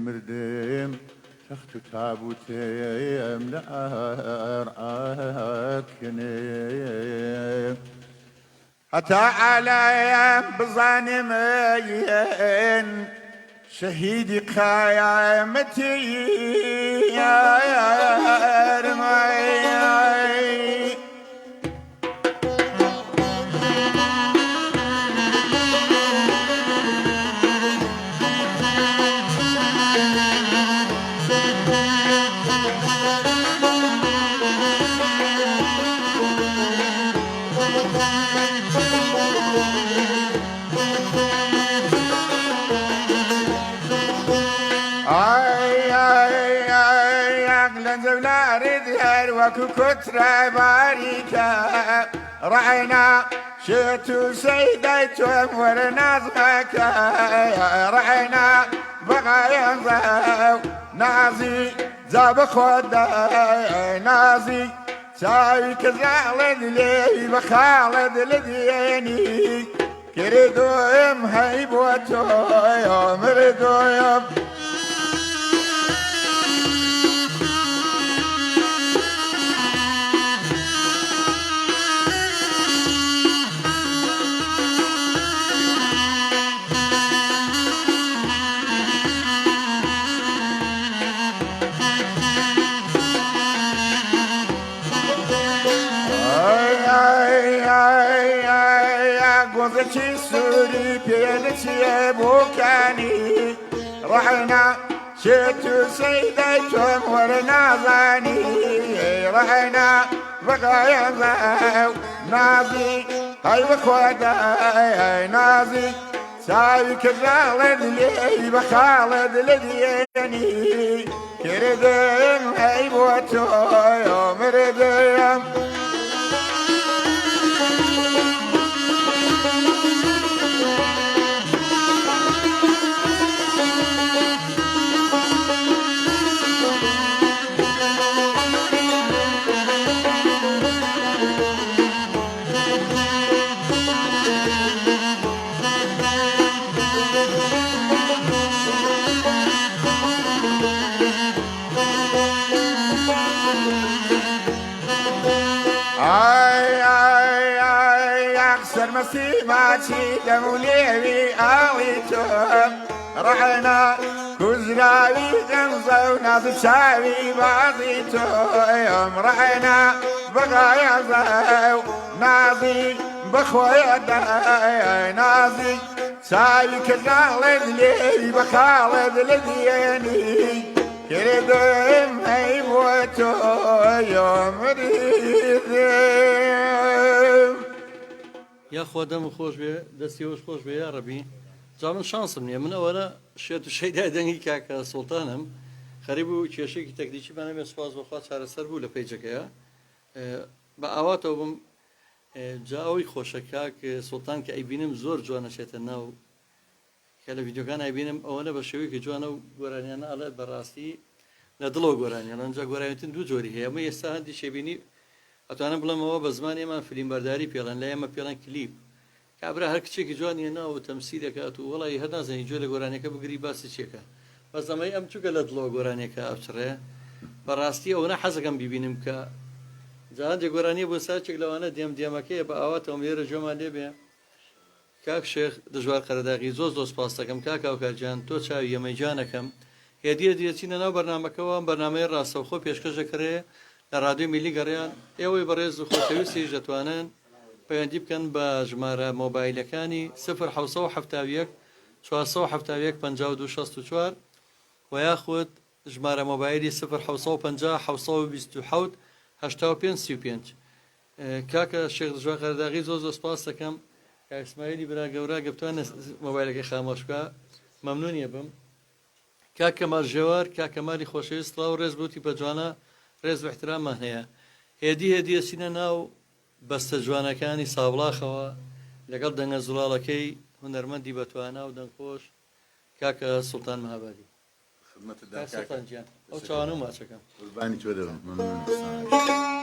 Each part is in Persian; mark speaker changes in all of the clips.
Speaker 1: مردم تخت تابوتم لأرعاكني حتى علي بظالمين شهيدي قيامتي يا رمي كتر باريكا رعنا شتو سيدتهم ورنازمك رعنا بغايا نازي زاب خدا نازي سايك زعلد لي بخالد لديني كردو ام هيبوتو يوم ردو يوم قوزتي سوري بينتي بوكاني رحنا شتو سيدتهم ورنازاني رحنا بقايا نازي هاي بخودا نازي ساوي كزالد لي بخالد لديني كردم هاي بوتو يوم ردم مسيماتي دموليبي آويتهم رحنا كزراوي غمزونا تشاوي بعضيتهم رحنا بغايا زاو نازي بخويا داي نازي ساوي كزالد لي بخالد لديني كردم هيبوتو يوم ريدم
Speaker 2: یا خودم خوش به دستیوش خوش به یا ربی زمان شانسم نیه من اولا شیعت و شیده دنگی که سلطانم خریبو کشی که تکلیچی منم اسفاز بخواد سر سر بوله پیچه که با آوات او بم جاوی خوشه که سلطان که ای بینم زور جوانه شیت ناو که ویدیو کان ای بینم اولا بشوی که جوانه گورانیانه علی براستی ندلو گورانیانه انجا گورانیتن دو جوری هی اما یستاهندی شبینی أتوانا بلا ما بزماني ما فيلم برداري بيلان لا ما بيلان كليب كابرا هر كشيء جواني أنا وتمثيلك أتو والله هذا زين جوا لجورانيك بقري باس شيكا بس ما يأم شو قلت لو جورانيك أبصره براستي أو أنا حزقم بيبينم كا زاد جوراني بوساتك لو أنا ديم كي بأوات أمير جمال ليبيا كاك شيخ دجوار قرداغي زوز دوس باستكم كاكا وكالجان تو شاوي يميجانكم هدية ديتينا نو برنامج راس وخو بيشكش كره لرادیو ملی گریان ایوی برز خوشویستی جتوانن پیوندی بکن با جماره موبایل کانی 0 7 52 64 و یا خود جماره موبایلی 0 7 85 35 کاک شیخ دجوار قرداغی زوز سپاس کم که اسماعیلی برا گورا گفتن موبایل که خاموش که ممنونی بم کاک مال جوار کاک مالی خوشویست لاو رز بوتی بجوانا رز باحترام هەیە هێدی سینە ناو بەستە جوانەکانی ساوڵاخەوە لەگەڵ دەنگە زوڵاڵەکەی هونەرمەندی بەتوانە و دەنگخۆش کاکە سوڵتان مەهابادی سوڵتان گیان ئەو چاوانە و ماچەکەم
Speaker 1: قوربانی تۆ دەبم مەمنون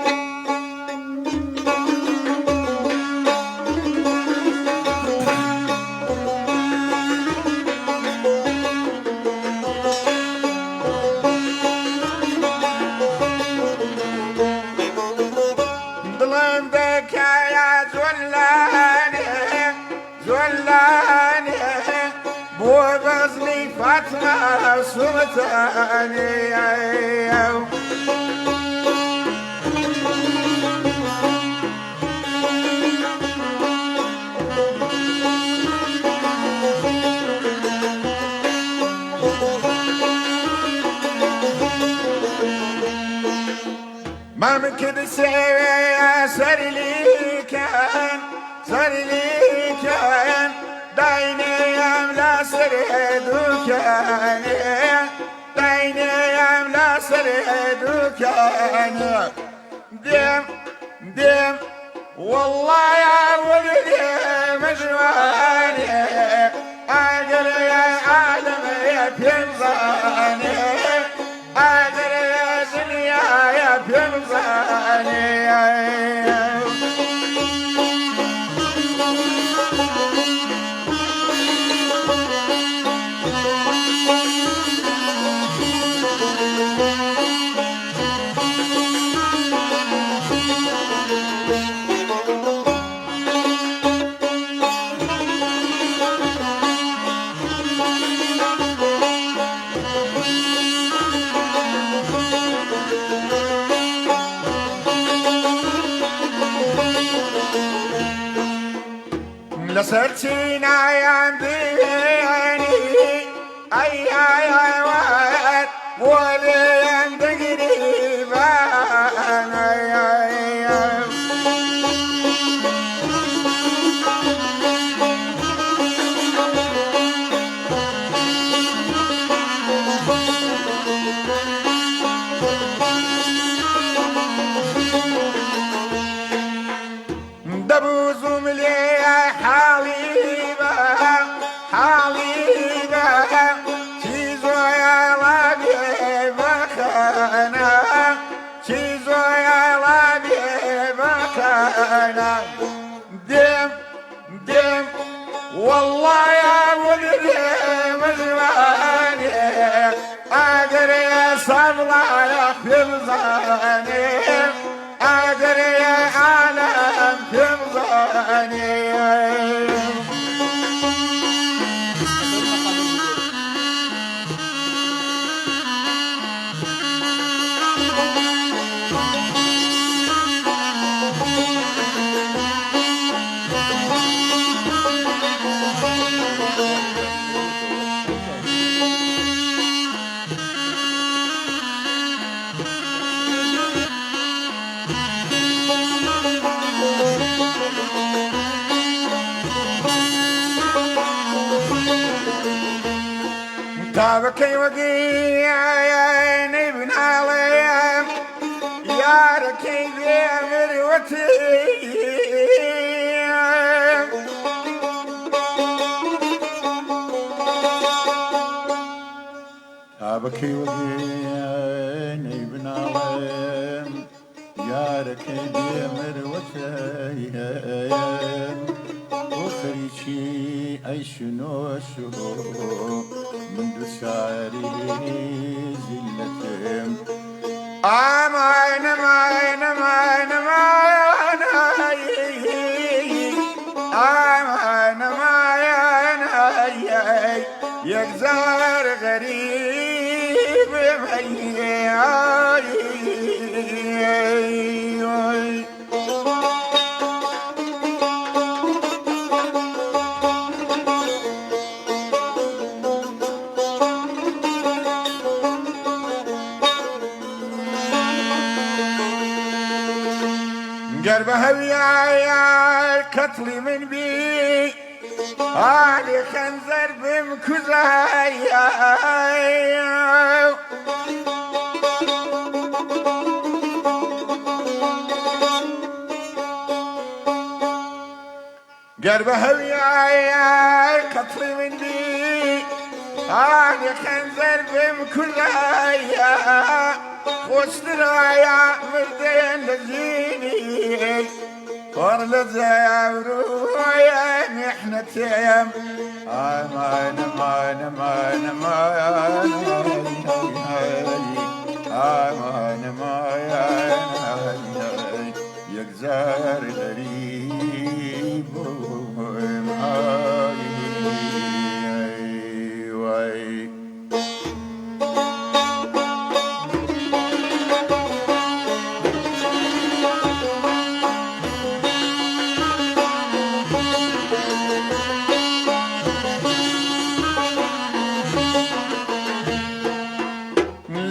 Speaker 1: سلطاني ما ممكن سوي سر لي كان دايني لا سرد كان دايني لا سرد كان دم والله يا ولدي مجواني أقل يا عالم يا بيمزاني أقل يا دنيا يا بيمزاني لسرتينا يا ديني اي واد ولي تقريبا دبوز ملي حليبة تيزو يا لابي بخانا تيزو يا لابي بخانا دم والله يا ولدي مزواني أقر يا صبلا يا خبزاني أقر يا عالم خبزاني تابكي وقيا نبن عليهم يا ركي بمروتي تابكي وقيا نبن عليهم يا ركي بمروتي وخريشي أي شنو منذ شعري زلتهم أمان أمان أمان أمان أمان أمان يكزار غريب قربها وياي كتلي من بي علي خنزر بمكزايا قربها وياي كتلي من بي علي خنزر بمكزايا خوش درايا مردين لزيني ورد زاورو يا محنتهم امان امان امان امان امان امان يكزار غريب وي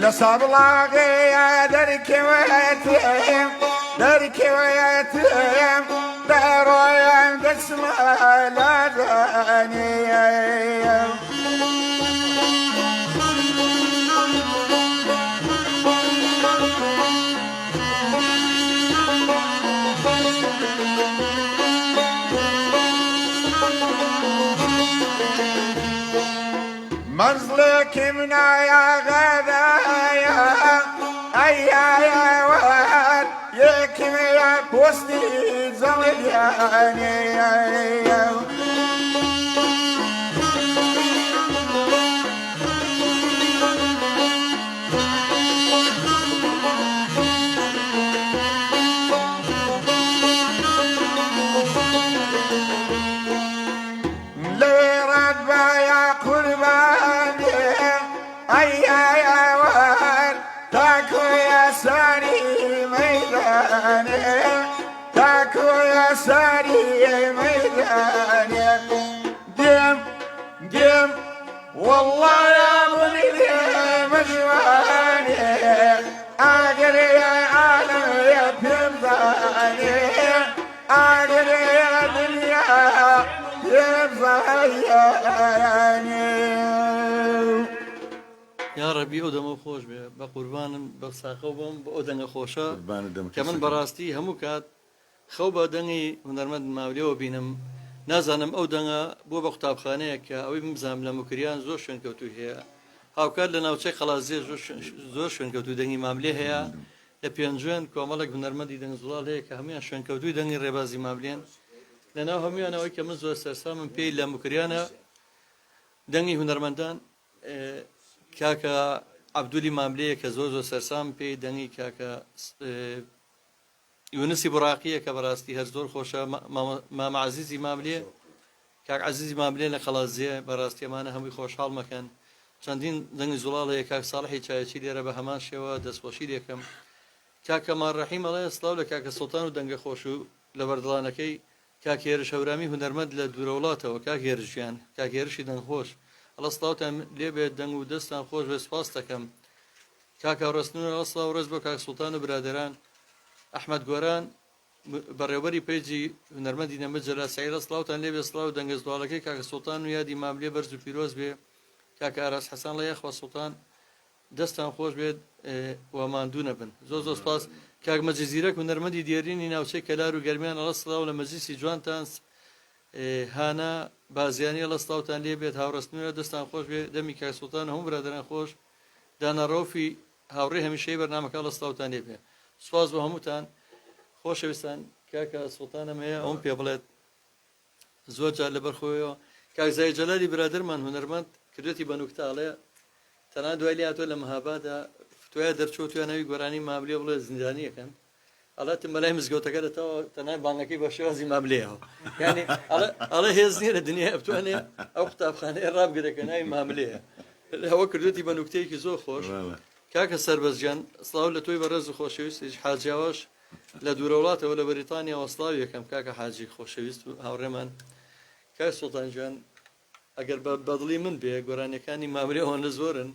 Speaker 1: لصبلاغي دركويتهم دركويتهم درويم دسمة لداني منزلك منا يا غدايا أيا يا واد يكم يا بوستي زلياني ليرد يا قرباني أيا يا واد تاكو يا ساري ميداني تاكو يا ساري ميداني ديم ديم والله يا مني مجواني أقر يا عالم يا بيمزاني أقر يا دنيا
Speaker 2: یا ڕەبی ئەو دەمە خۆش بێ بە قوربانم بە ساخە بم بە ئەو دەنگە خۆشە کە من بەڕاستی هەموو کات خەو بە دەنگی هونەرمەند ماولێەوە بینم نازانم ئەو دەنگە بۆ بە قوتابخانەیە کە ئەوەی بمزانم لە مکریان زۆر شوێنکەوتوو هەیە هاوکات لە ناوچەی خەڵازیە زۆر شوێنکەوتوو دەنگی ماملێ هەیە لە پێنجوێن کۆمەڵێک هونەرمەندی دەنگ زوڵاڵ هەیە کە هەمویان شوێنکەوتووی دەنگی ڕێبازی ماملێن لەناو هەمویانەوەی کە من زۆر سەرسامم پێی لە مکریانە دەنگی هونەرمەندان کاکە عەبدولی ماملەیە کە زۆر زۆر سەرسام پێی دەنگی کاکە یونسی بڕاقیە کە بەڕاستی هەر زۆر خۆشە مامە عەزیزی ماملێ کاک عەزیزی ماملێ لە خەڵازیە بەڕاستی ئەمانە هەمووی خۆشحاڵ مەکەن چەندین دەنگی زوڵاڵ هەیە کاک ساڵحی چایەچی لێرە بە هەمان شێوە دەستخۆشی دێکەم کاکە ماڕەحیم ئەڵێ سڵاو لە کاکە سوڵتان و دەنگە خۆش و لە بەردڵانەکەی کاکێرش هەورامی هونەرمەند لە دوورە وڵاتەوە کاکێرشیان کاکێرشی دەنگخۆش ئەڵە سڵاوتان لێبێت دەنگ و دەستان خۆش بێ سپاس دەکەم کاکە ڕستنەوە ئەسڵاو ڕێز بۆ کاک سوڵتان و برادەران ئەحمەد گۆران بەڕێوەبەری پێیجی هونەرمەندی نەمەجەلا سەعیدە سڵاوتان لێبێ سڵاو دەنگە زوڵاڵەکەی کاکە سوڵتان و یادی ماملێ بەرز و پیرۆز بێ کاکە ئاراس حەسان لە یەخوا سوڵتان دەستان خۆش بێت و ماندوو نەبن زۆر زۆر سپاس کاک مەجززیرەک هونەرمەندی دیێرینی ناوچەی کەلار و گەرمیان ئەڵە سڵاو لە مەجلیسی جوانتان هانا بازیانی ئەڵە سڵاوتان لێ بێت هاوڕستنوێ دەستان خۆش بێ دەمی کاک سوڵتان هەموو برادەران خۆش دانەڕۆفی هاوڕێ هەمیشەی بەرنامەکە ئەڵە سڵاوتان لێ بێ سوپاس بۆ هەمووتان خۆشەویستان کاکە سوڵتانم هەیە ئەوم پێ بڵێت زۆر جار لەبەر خۆیەوە کاک زای جەلالی برادەرمان هونەرمەند کردێتی بە نوکتاڵێ تەنها دوای لێ هاتووە لە مەهابادا فتوای دەرچۆ توانەوی گۆرانی ماملێ بڵێ زیندانیەکەن ئەڵەتم بەلای مزگەوتەکە دەتەوە تەنها بانگەکەی بە شێوازی ماملەیەوە یعنی ئەڵە هێز نییە لە دنیا بتوانێ ئەو قوتابخانەیە ڕابگرێکە ناوی ماملەیە ئەوە کردوێتی بە نوکتەیەکی زۆر خۆش کاکە سەربەزجان سڵاو لە تۆی بەڕێز و خۆشەویست حاجیاوەش لە دوورە وڵاتەوە لە بەریتانیا وەسڵاو یەکەم کاکە حاجی خۆشەویست و هاوڕێمان کاک سوڵتان گیان ئەگەر بەدڵی من بێ گۆرانەکانی ماملێ ئەوەندە زۆرن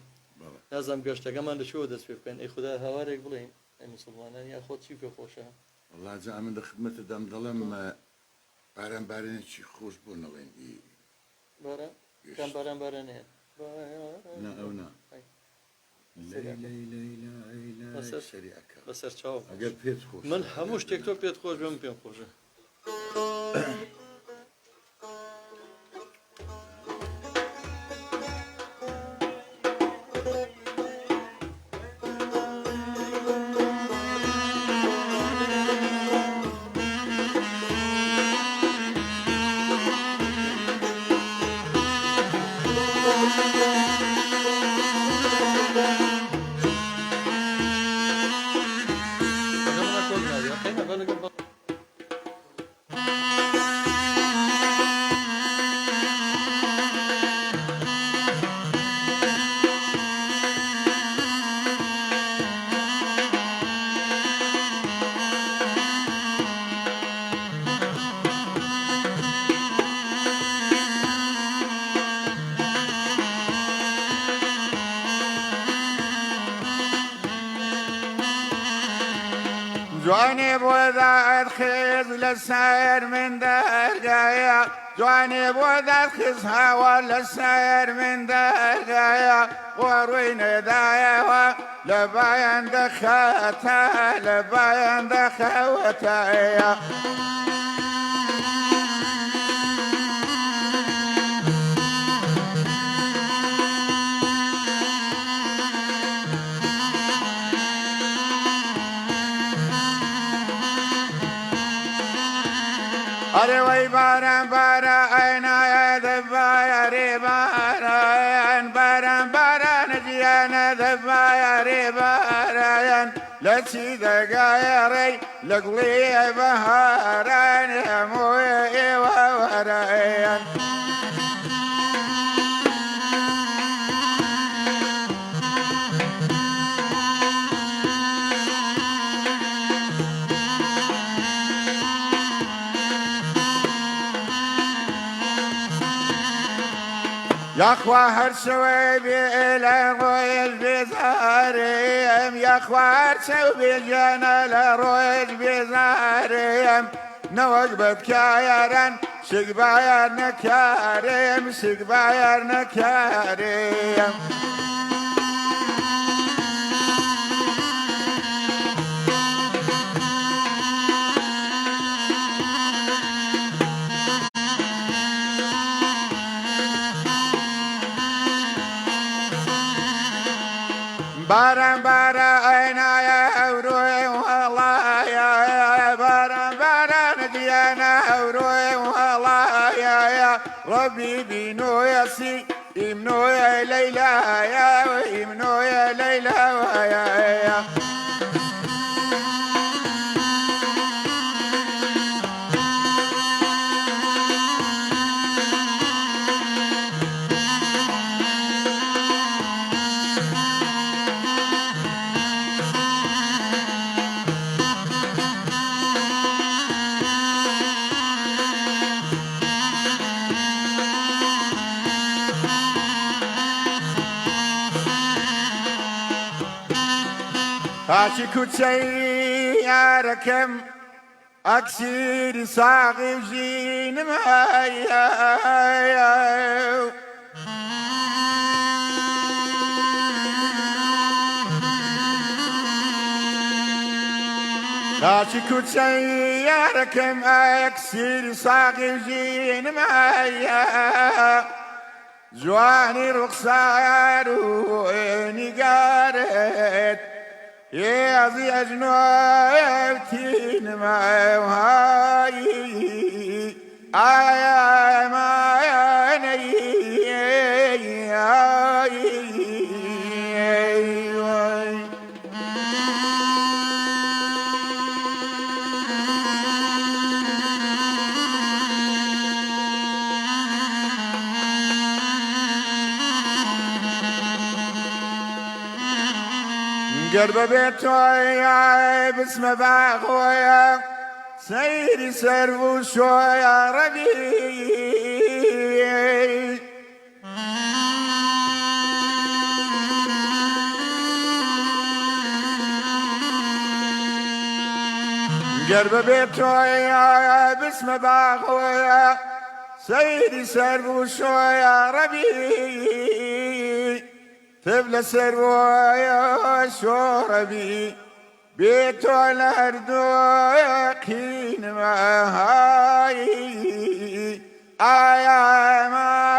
Speaker 2: نازانم گەشتەکەمان لەشەوە دەست پێ بکەن ئەی خوددا هاوارێک بڵێن ئەی مسڵمانان یا خۆت چی پێ خۆشە
Speaker 1: والله جا من لە خدمەتە دەم دەڵێم باران بارێنێکی خۆش بۆ نەڵێن
Speaker 2: کام باران بارانێت
Speaker 1: ئەو نا
Speaker 2: بەسەر چاو
Speaker 1: ئەگەر پێت خۆش
Speaker 2: من هەموو شتێک تۆ پێت خۆش بێم پێم خۆشە
Speaker 3: جواني بوذات خيز للسير من درقايا جواني بوذات خيز هوا للسير من درقايا وروين دايا لباين دخاتا لباين دخوتا أروي باران باران يا ذبايا ريباران باران باران جيانا ذبايا ريباران لتشي ذقايري لقلي بهاران يا موي ووران يا اخوة هرسوي بالروي البزاريم يا اخوة هرسوي بالجنة الروي البزاريم نوجبت كايران سقباير نكاريم سقباير نكاريم باران باران يا أوروي والله يا باران باران ديانا أوروي والله يا ربي بينو يسي إمنو يا ليلى يا إمنو يا ليلى يا هاشي كوتشي يا ركم أكسير صاغي وجين معايا هاشي كوتشي يا ركم أكسير صاغي وجين معايا جواني رخصار وإني قارت يا زي أجنوبتين ما وهاي آيا ما يا قرب بيتويا باسم باغويا سيري سرفو شويا ربي قرب بيتويا باسم باغويا سيري سرفو شويا ربي تبل سروايا شوربي بيتو الأرض يقين ما هاي آيا ما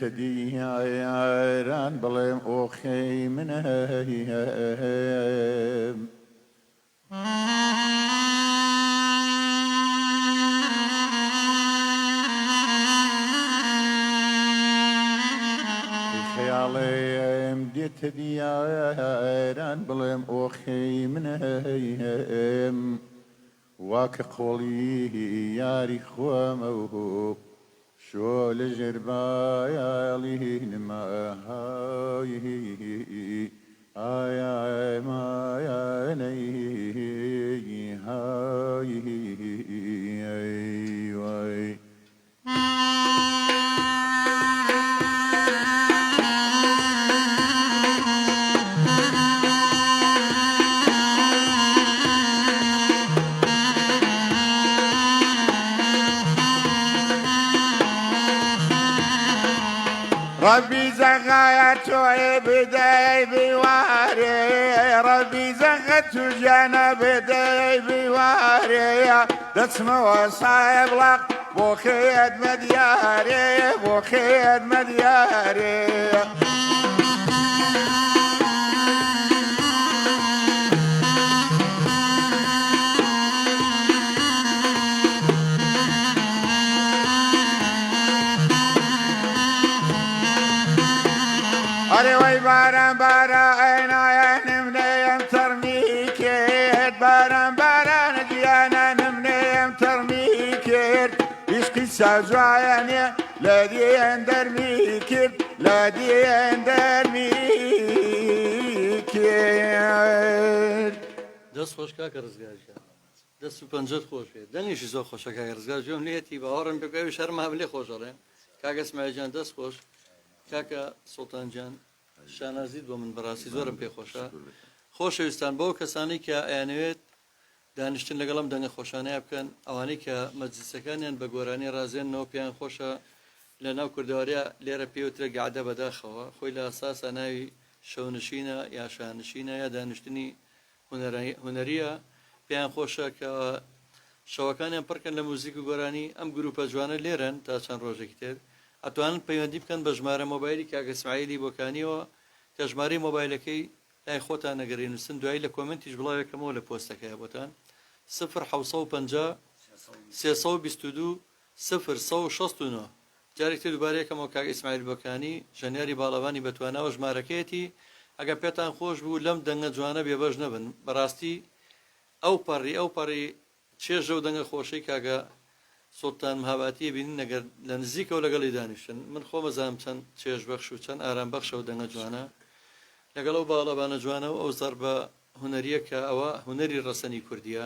Speaker 3: دياران بلم أخي من هيام خيالي مديت دياران بلم أخي من هيام واکە قۆڵی یاری خۆمەوە شۆ لە ژێربایاڵی نماهایی ئایا مایانەی هایی وای ربي زغايا توي بداي بواري ربي زغت جانا بداي بواري دسم وصايب لق بوخيد مدياري بوخيد مدياري وي باران باران يا نمنيم ترميكيت باران باران جيانا نمنيم ترميكيت عشقي سازواني لدي اندر ميكيت لدي اندر ميكيت
Speaker 2: دەست خۆش کاکە ڕزگارکە دەست و پەنجەت خۆش بێت دەنگیشی زۆر خۆشە کاکە ڕزگار جۆم لێتی باوەڕم بگەوی شەرما لێ خۆشەڵێ کاکە اسماعیلجان دەست خۆش کاکە سوڵتانجان شانازیت بۆ من بەڕاستی زۆرم پێ خۆشە خۆشەویستان بۆ کەسانی کە ئەیانەوێت دانیشتن لەگەڵم دەنگە خۆشانەیە بکەن ئەوانەی کە مەجلیسەکانیان بە گۆرانی ڕازێنەوە پێیان خۆشە لە ناو کوردەواریا لێرە پێوترە گعدە بەداخەوە خۆی لە ئاساسە ناوی شەونشینە یا شانشینە یا دانیشتنی هونەریە پێیان خۆشە کە شەوەکانیان پڕکەن لە موزیک و گۆرانی ئەم گروپە جوانە لێرن تا چەند ڕۆژێکی تر ئەتوانن پەیوەندی بکەن بە ژمارە مۆبایلی کاکە اسماعیلی بۆکانیەوە کە ژمارەی مۆبایلەکەی لای خۆتان نەگەڕێنووسن دوایی لە کۆمنتیش بڵاوێکەمەوە لە پۆستەکەیە بۆتان 0 322 0 جارێکتر دووبارەیەکەمەوە کاکە اسماعیل بۆکانی ژەنیاری باڵەوانی بەتواناوە ژمارەکەیەتی ئەگە پێتان خۆش بوو لەم دەنگە جوانە بێبەش نەبن بەڕاستی ئەو پەڕی چێژە و دەنگە خۆشەی کاگە سڵتان مهاباتیە بینین نەگەر لە نزیکەوە لەگەڵی دانیشتن من خۆ بەزانم چەند چێژ بەخش و چەند ئارام بەخشە و دەنگە جوانە لەگەڵ ئەو باڵەبانە جوانە و ئەو زەر بە هونەریە کە ئەوە هونەری ڕەسەنی کوردیە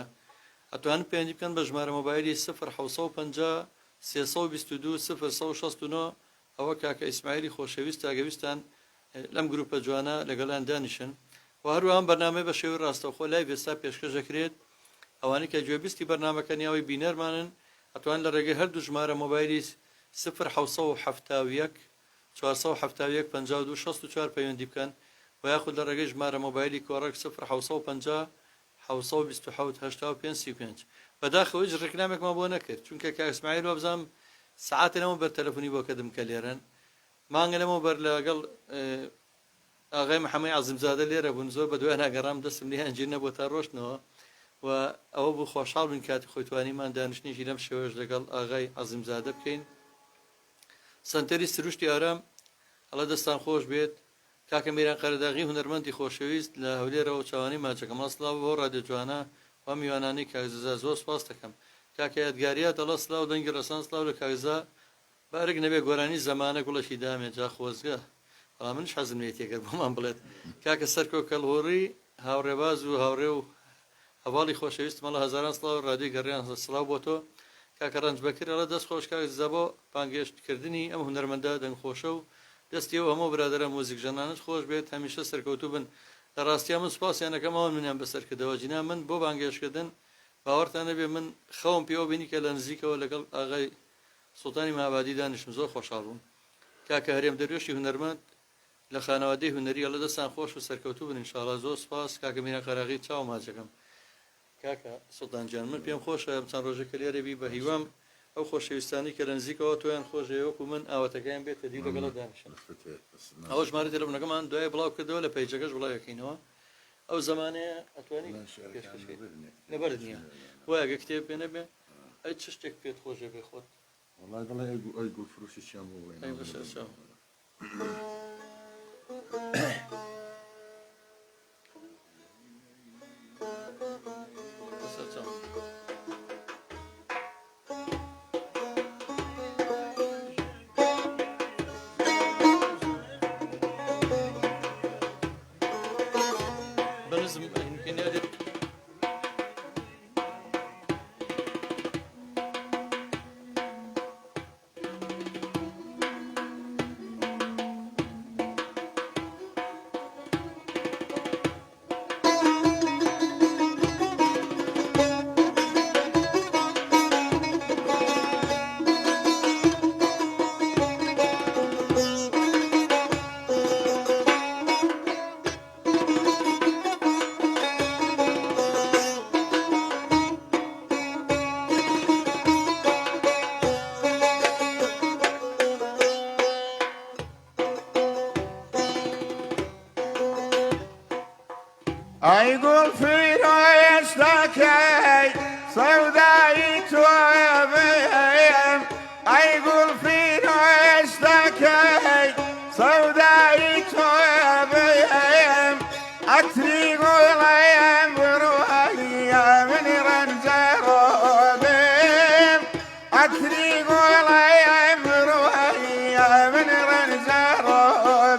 Speaker 2: ئەتوان پێیانجی بکەن بە ژمارە مۆبایلی 0 322 0 ئەوە کاکە ئیسماعیلی خۆشەویست ئاگەویستان لەم گروپە جوانە لەگەڵیان دانیشن و هەروەها بەرنامەی بە شێوەی ڕاستەوخۆ لای وێستا پێشکەش دەکرێت ئەوانەی کە گوێبیستی بەرنامەکە نیاوی بینەرمانن ئەتوان لە ڕێگەی هەردوو ژمارە مۆبایلی 0 471 52 64 پەیوەندی بکەن و یاخود لە ڕێگەی ژمارە مۆبایلی کۆڕک 0 750 بەداخەوەی ڕێکلامێکمان بۆ نەکرد چونکە کاک اسماعیل وەبزانم سعاتە لەمە بەر تەلەفۆنی بۆ کەدم کە لێرەن مانگە لەمە بەر لەگەڵ ئاغای محەمەد عەزیمزادە لێرە بوون زۆر بە دوای ناگەڕام دەستم لێ هەنجیر نەبوو تا ڕۆشتنەوە و ئەوە بوو خۆشحاڵ بن کاتی خۆی توانیمان دانیشتنیشی لەم شێوەش لەگەڵ ئاغای عەزیمزادە بکەین سەنتەری سروشتی ئارام ئەڵە دەستان خۆش بێت کاکە میران قەرەداغی هونەرمەندی خۆشەویست لە هەولێرەوە چاوانی ماچەکەم ئەسڵاو بۆ ڕادیۆ جوانە و میوانانی کاکزا زۆر سپاس دەکەم کاکە یادگاریات دەڵە سلااو دەنگی ڕەسان سلااو لە کاکزا بارێک نەبێ گۆرانی زەمانە گوڵەشی دامێ جا خۆزگە بەڵام منش حەزم لێت تێگەر بۆمان بڵێت کاکە سەرکۆ کەڵهۆڕی هاوڕێباز و هاوڕێ و هەواڵی خۆشەویست مەڵە هەزاران سلااو ڕادیۆ گەڕیان سلااو بۆ تۆ کاکە ڕەنج بەکر ئەڵە دەست خۆش کاکزا بۆ پانگەشتکردنی ئەم هونەرمەندە دەنگ خۆشە و دەستیەوە هەموو برادرە مۆزیک ژەنانت خۆش بێت هەمیشە سەرکەوتوو بن لە ڕاستیا من سوپاسیانەکەمەوە منیان بەسەرکردەوە جینا من بۆ بانگێشکردن باوەڕتان نەبێ من خەوم پێوە بینی کە لە نزیکەوە لەگەڵ ئاغای سوڵتانی مابادی دانیشتم زۆر خۆشحاڵ بووم کاکە هەرێم دەروێشی هونەرمەند لە خانەوادەی هونەری ئەڵە دەستان خۆش و سەرکەوتوو بن ئینشاڵڵا زۆر سپاس کاکە میران قەراغی چاو ماچەکەم کاکە سوڵتانجان من پێم خۆشە چەند ڕۆژێکە لێرە بی بە هیوام ئەو خۆشەویستانی کە لە نزیکەوە تۆیان خۆشەوە وەکو من ئاواتەکەیان بێتە دی لەگەڵە دانیشن ئەوە ژمارە تەلەفۆنەکەمان دوای بڵاو کردەوە لە پەیجەکەش بڵاوەکەینەوە ئەو زمانەیە ئەتوانی لەبەرت نییە وایەگە کتێب پێ نەبێ ئەی چ شتێک پێت خۆشە بێ خۆت
Speaker 1: والله دڵێ ئەی گوڵ فروشی چیان بۆ
Speaker 2: ئەی بەسەر چاو نزم يمكن هذا
Speaker 3: أيقول في يشتكي سوداء توابهم أيقول في يشتكي سوداء توابهم أتريق الأيام بروحية من رنزروبهم أتريق الأيام بروحية من رنزروبهم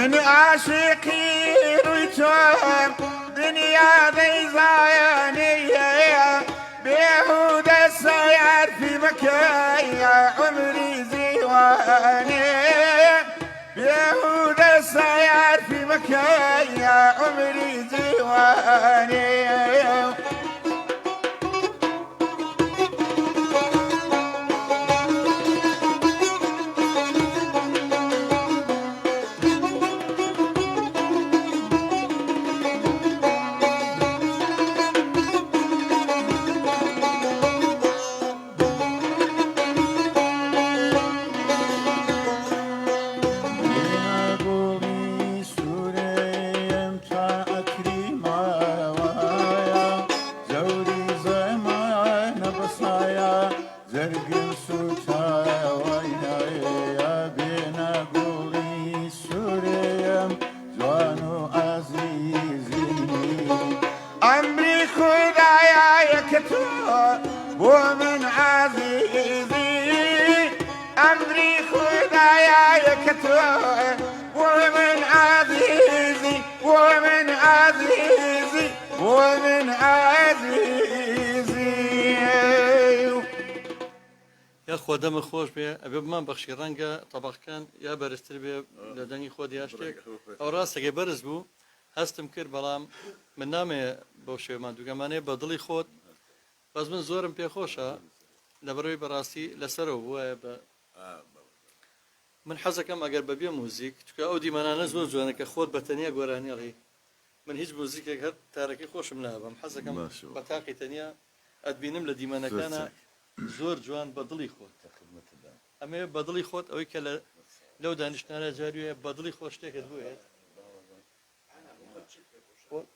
Speaker 3: من عاشقي ريتهم دنيا ذي زايانية بيهود السيار في مكايا عمري زيواني بيهود السيار في مكايا عمري زيواني أمري خدايا يكتب ومن عزيزي أمري خدايا يكتب ومن عزيزي ومن عزيزي ومن عزيزي
Speaker 2: يا خو دم خوش به ابي من بخشي رنگا طبق كان يا برستر به لدني خود ياشتك او راس برز بو هستم كر بلام من نامه بوشي ما دوغمانه بدلي خود بس من زورم بي خوشا لبروي براسي لسرو هو من حزكم اگر ببي موزيك چکه او دي منانه زور جوانه که خود بتنيه گوراني علي من هیچ موزيك هر تاركي خوش منابم حزكم بتاقي تنيه ادبينم لدي منه كان زور جوان بدلي خود اما بدلي خود او كلا لو دانشنا جاريه بدلي خوش تكد بويت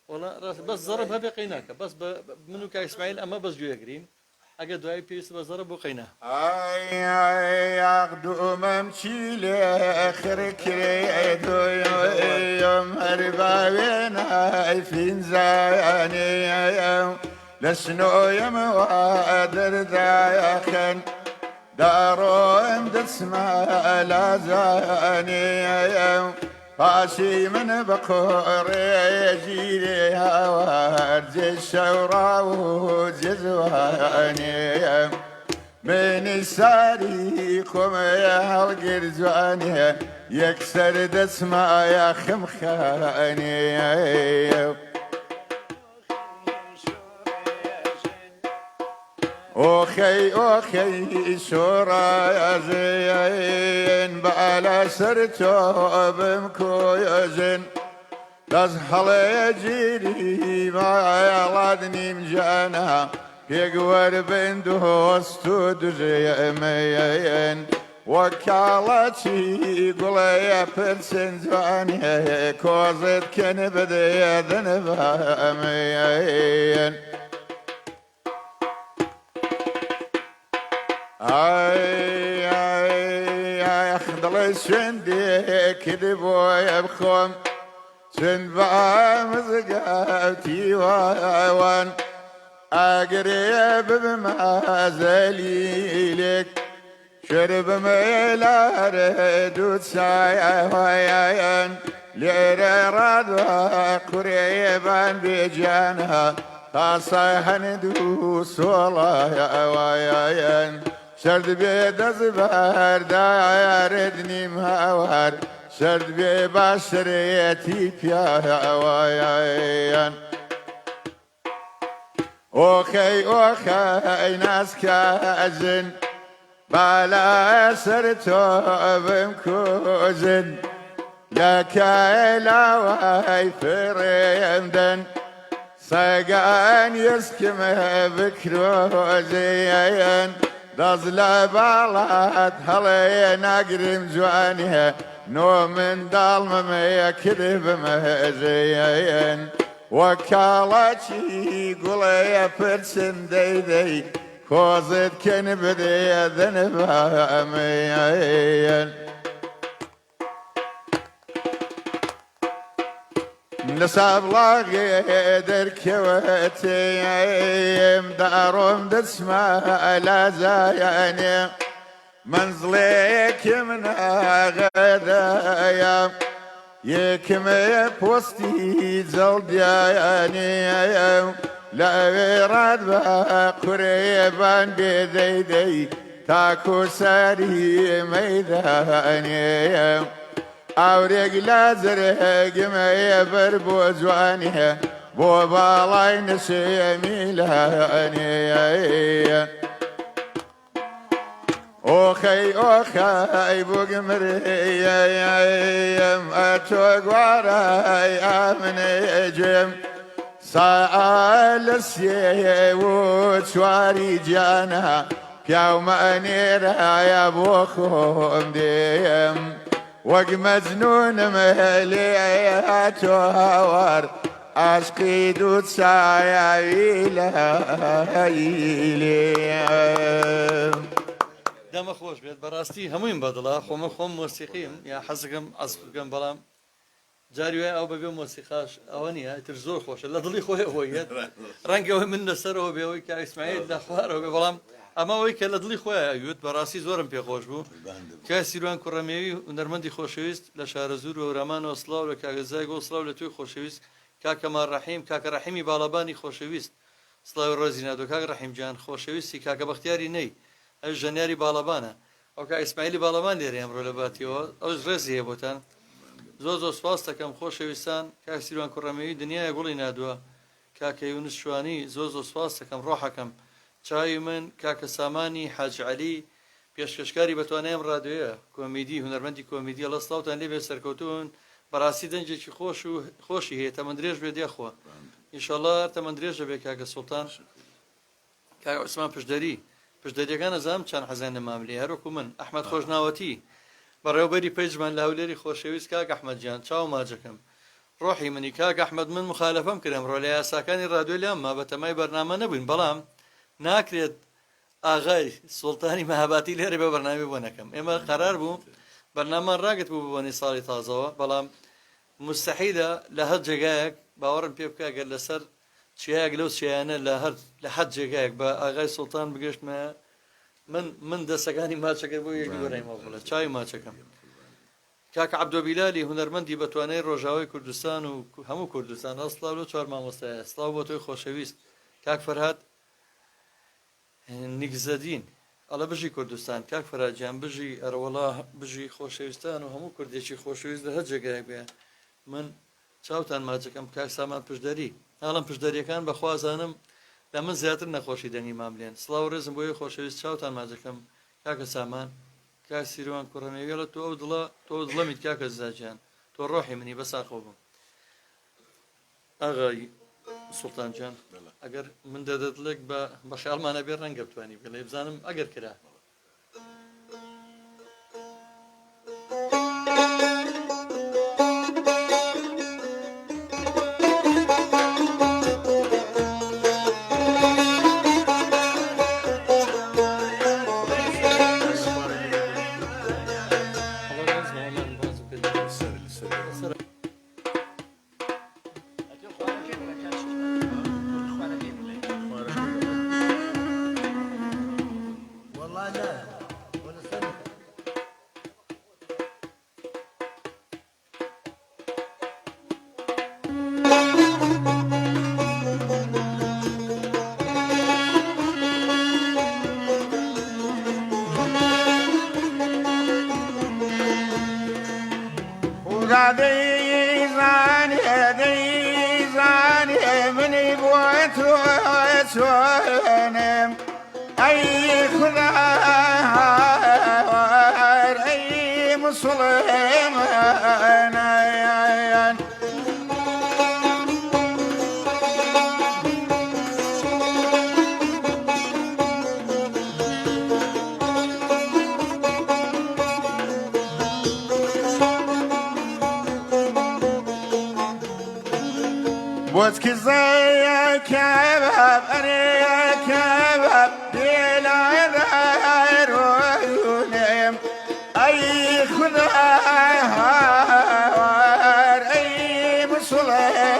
Speaker 2: والله راس بس ضربها بقيناك بس منو كاسماعيل اما بس جو يقرين اجا دواي بيس بس ضرب وقينا
Speaker 3: اي ياخدو ممشي لاخر كريدو يوم هرباوينا فين زاني لسنو يم وادر داخن دارون دسمه لازاني فاشي من بقوري جيري هوارج الشورى وجزواني من ساريكم يا القرزواني يكسر دسمه يا خمخاني أخي شورى زين بألا سرتو بمكويزن تزحل يجري ما يلادني مجانا يقور بن دوستو دزيمين وكالتي قلي برسن زواني كوزت كن بدي ذنبامين اي اخدل شندي كذبو يبخم شنبا مزقاتي وان اقرب بما زليلك شرب ميلا ردود سايا لراد قريبا بجانها تصيحن دوس والله وياين شرد بيد زبار دايردني مهوار شرد ببشريتي بيا وياين أخي ناس كازن بلا سرتو بمكوزن لك إلا واي فريندن ساقان يسكم بكرو زين دزل بالات هلي نقرم جوانها نو من ظلم يكذب مهزين وكالتي قولي فرسن ديدي خوزت كن بدي ذنب امين نصاب لاقي دركوتي دارهم دسمه لا زاياني منزليك من غدايا يكم بوستي زلدياني لا يراد بقريبا بديدي تاكو ساري ميداني أوريق لازرق ما يبر بوزواني بو بالاي نسيمي لاني أخي بوق مريم أتوق وراي آمن جيم سأل السيه وشواري جانا يوم أنيرها يا بوخهم ديم وق مجنون مهليات وهوار عشقي دود سايا
Speaker 2: دەمە خۆش بێت بەڕاستی هەمووین بەدڵە خۆمە خۆم مۆسیقیم یا حەزەکەم ئەسب بکەم بەڵام جاری وای ئەو بەبێ مۆسیقاش ئەوە نیە ئیتر زۆر خۆشە لە دڵی خۆی هۆیەت ڕەنگەوەی من لەسەرەوە بێەوەی کە ئیسماعیل لە خوارەوە بێ بەڵام ئەمە ئەوەی کە لە دڵی خۆیان ئەویوت بەڕاستی زۆرم پێخۆش بوو کە سیروان کوڕەمێوی هونەرمەندی خۆشەویست لە شارەزور و ئەورامان وەسڵاو لە کاگەزای گۆسڵاو لە توی خۆشەویست کاکەمان ڕەحیم کاکە ڕەحیمی باڵەبانی خۆشەویست سڵاوی ڕۆزی نادۆ کاک ڕەحیمجان خۆشەویستی کاکە بەختیاری نەی ئەو ژەنیاری باڵەبانە ئەو کا ئیسماعیلی باڵەبان لێرە ئەمڕۆ لە باتیەوە ئەوش ڕێزی هەیە بۆتان زۆر سوپاس دەکەم خۆشەویستان کاک سیروان کوڕەمێوی دنیای گوڵی نادووە کاکە یونس شوانی زۆر سوپاس دەکەم ڕۆحەکەم چاوی من کاکە سامانی حاج عەلی پێشکەشکاری بەتوانەیەم ڕادیۆیە کۆمیدی هونەرمەندی کۆمیدی ئەڵە سڵاوتان لێبێ سەرکەوتون بەڕاستی دەنجێکی خۆشی هەیە تەمەندرێژ بێ دێخۆ ئینشەڵڵا تەمەندرێژە بێ کاکە سوڵتان کاکە عوسمان پشدەریەکان ئەزانم چەند حەزان لە ماملێ هەروەکو من ئەحمەد خۆشناوەتی بەڕێوەبەری پێیجمان لە هەولێری خۆشەویست کاک ئەحمەدجان چاو ماجەکەم ڕۆحی منی کاک ئەحمەد من مخالەفەم کردم ڕۆ لە یاساکانی ڕادیۆ لێم ما بە تەمای بەرنامە نەبووین بەڵام ناکرێت ئاغای سوڵتانی مەهاباتی لێرە بە بەرنامی بۆ نەکەم ئێمە قەرار بوو بەرنامان ڕاگەت بوو ببوونی ساڵی تازەوە بەڵام مستەحیلە لە هەر جێگایەک باوەڕم پێ بکە گەر لەسەر چیاک لەو چیانە لە هەر جێگایەک بە ئاغای سوڵتان بگەشتمە من دەستەکانی ماچەکە بۆ یەکی وەرەیمەوە بڵێ چای ماچەکەم کاکە عەبدۆبیلالی هونەرمەندی بەتوانەی ڕۆژاوای کوردستان و هەموو کوردستان ئەسڵاو لە 4 مامۆستایە سڵاو بۆ تۆی خۆشەویست کاک فەرهاد نیگزەدین ئەڵە بژی کوردستان کاک فەرهادجان بژی ئەرەوەڵا بژی خۆشەویستان و هەموو کوردێکی خۆشەویست لە هەر جێگایەک بێ من چاوتان ماچەکەم کاک سامان پشدەری هەڵم پشدەریەکان بەخوازانم لە من زیاتر نەخۆشی دەنگی ماملێن سڵاو ڕێزم بۆیە خۆشەویست چاوتان ماچەکەم کاکە سامان کاک سیروان کوڕەمێوێڵە تۆ ئەو تۆ دڵەمیت کاکە زاجیان تۆ ڕۆحی منی بەساقەوە بم ئاغای سوڵتانجان ئەگەر من دەدەتڵێک بە خیاڵمانە بێ ڕەنگە بتوانی بڵێ بزانم ئەگەر کرا
Speaker 3: زاني مني بوت وسوانم أي خضار أي مسلمان بوتك زي كباب أنا كباب بلا ذار ويونم أي خضار أي مسلمان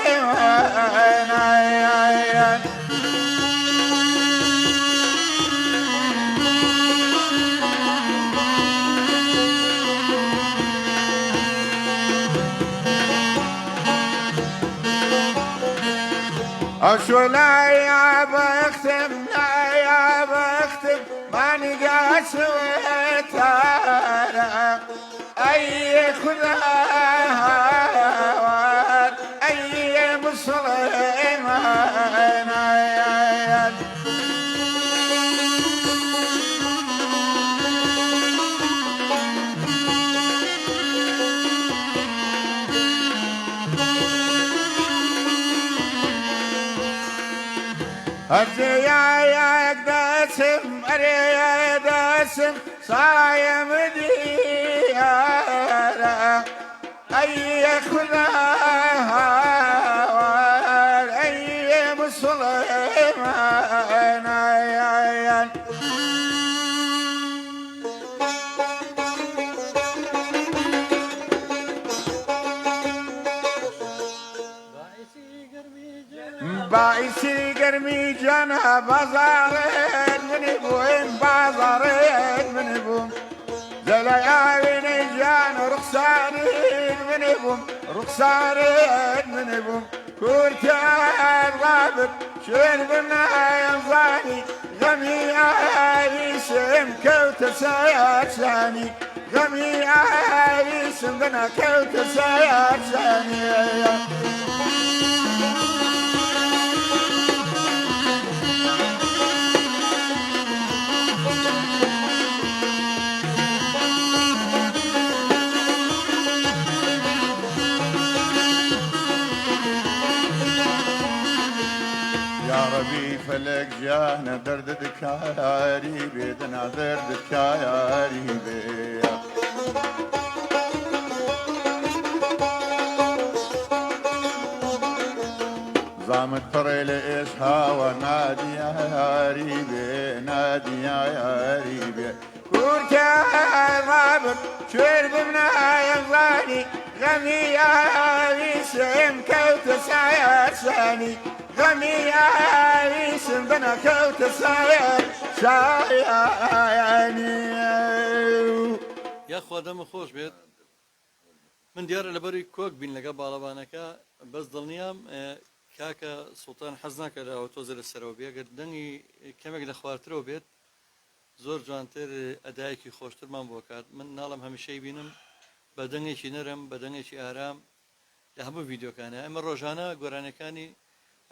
Speaker 3: أشو لا يا بختم لا يا بختم ما نقا سويتها أي خضار أي مسلمان أرجياك داسم أريا داسم صايم ديارا أي خضار أي مسلمان باعثي قرمي جانا بازارين من ابوين بازارين من ابوين زلاياوين جان رخصارين من ابوين رخصارين من ابوين كورتان رابط شين بنا ينظاني غمي عايسم كوت سيات ثاني غمي عايسم بنا كوت سيات ثاني ربي فلك جانا دردك يا ريبي دنا دردك يا ريبي زامت فريل إيش هوا نادي يا ريبي نادي يا ريبي كورك يا رابط شرب منا يغاني غني يا ريسم كوت سايا ساني غمي عايشم بنا كوت ساير شاياني
Speaker 2: یاخوا دەمە خۆش بێت من دیارە لەبەری کۆک بین لەگە باڵەبانەکە بەس دڵنیام کاکە سوڵتان حەز ناکە لە ئۆتۆزە لە سەرەوە بێگەر دەنگی کەمێک لە خوارترەوە بێت زۆر جوانتر ئەدایەکی خۆشترمان بۆ کات من ناڵم هەمیشەی بینم بە دەنگێکی نەرم بە دەنگێکی ئارام لە هەموو ڤیددیۆکانە ئەمە ڕۆژانە گۆرانەکانی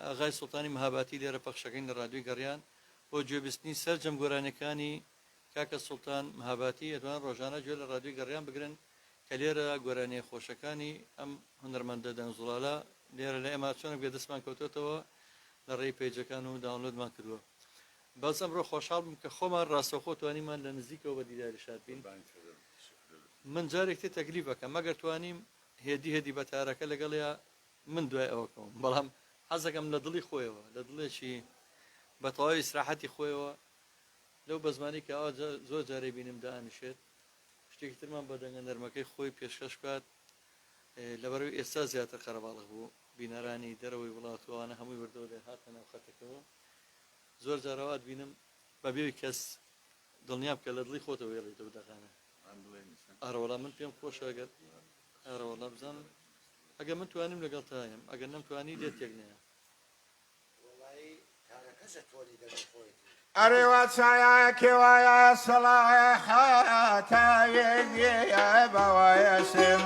Speaker 2: ئاغای سوڵتانی مەهاباتی لێرە پەخشەکەین لە ڕادیۆی گەڕیان بۆ گوێبیستنی سەرجەم گۆرانەکانی کاکە سوڵتان مەهاباتی ئەتوان ڕۆژانە گوێ لە ڕادیۆی گەڕیان بگرن کە لێرە گۆرانیە خۆشەکانی ئەم هونەرمەندە دەنگزوڵالە لێرە لە ئێمە چۆنە بێ دەستمان کەوتێتەوە لە ڕێی پێیجەکان و داونلودمان کردووە بەس ئەمڕۆ خۆشحاڵ بم کە خۆمان ڕاستەوخۆ توانیمان لە نزیکەوە بە دیداری شاد بین من جارێک تێ تەکلیف بکەم مەگەر توانیم هێدی بەتارەکە لەگەڵیا من دوای ئەوەکەم بەڵام حەزەکەم لە دڵی خۆیەوە لە دڵێکی بە تەواوی ئیسراحەتی خۆیەوە لەو بە زمانی کە ئەوە زۆر جارێ بینم دانیشێت شتێکی ترمان بە دەنگە نەرمەکەی خۆی پێشکەش بکات لەبەرەوەی ئێستا زیاتر قەرەباڵغ بوو بینەرانی دەرەوەی وڵاتوانە هەمووی بردەوە لێ هاتە ناو خەتەکەەوە زۆر جاراوات بینم بە بێوی کەس دڵنیا بکە لە دڵی خۆتەوە وێڵیتەوە دەقانە ئارەوەڵام من پێم خۆشە ئەگەر ئارەوەڵام بزانم ئەگە من توانیم لەگەڵ تایم ئەگەر نەمتوانی دێت تێک نەیە
Speaker 3: أريوا تايا كوايا صلاحا تايا بوايا سم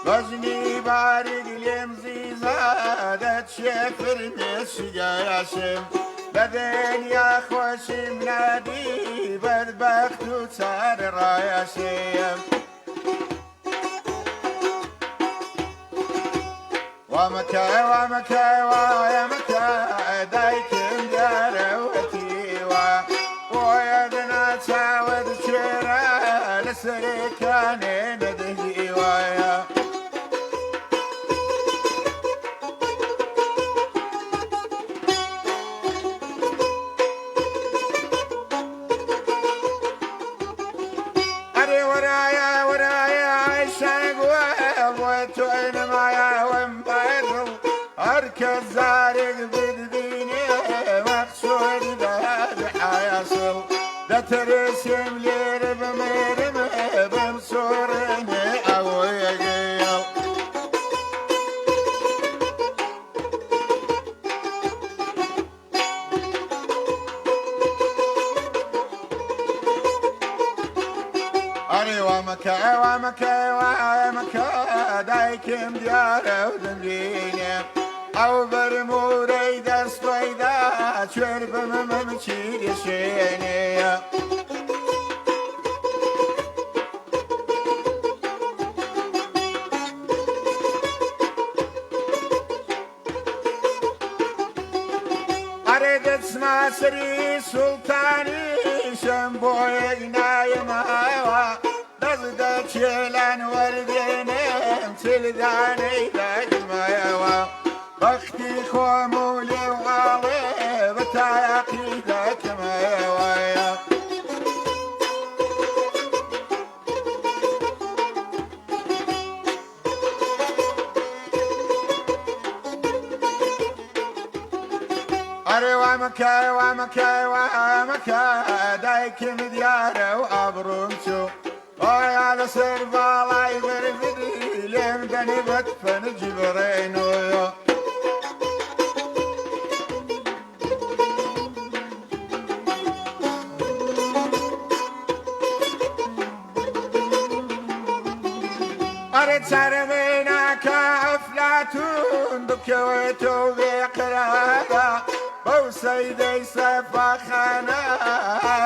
Speaker 3: بزني بارد لمزي زادت شفر مسجايا سم بدن يا خوشم نادي بدبخت وصار رايا سم ومكا ومكا ومكا دايكم داروتي ويدنا تعود شرا لسركان ندهي ويا أري ورايا ورايا عيشان وتوين معايا ومبادل أركز زارق بدبيني مقصود بهذا حياصل ده ترسم لي ربم بمصورني أو يقيل أري ومكا ومكا ومكا دايكم ديارة ودمريني أو برموري درس بيدا شرب ممشي شيني أريد اسمع سري سلطاني شنبوي نايم هوا دزدت شيلان ورديني تلداني ذاك ما يوا بختي خومولي وعالي بتايقي ذاك ما يوا أري ومكا ومكا ومكا دايكم ديارة وأبرمشو ويا لسر بالاي برفدي لين دني بكفن جبرينو أريد سرمينا كأفلاتون بكويتو بقرادة بوسيدي سفاخانا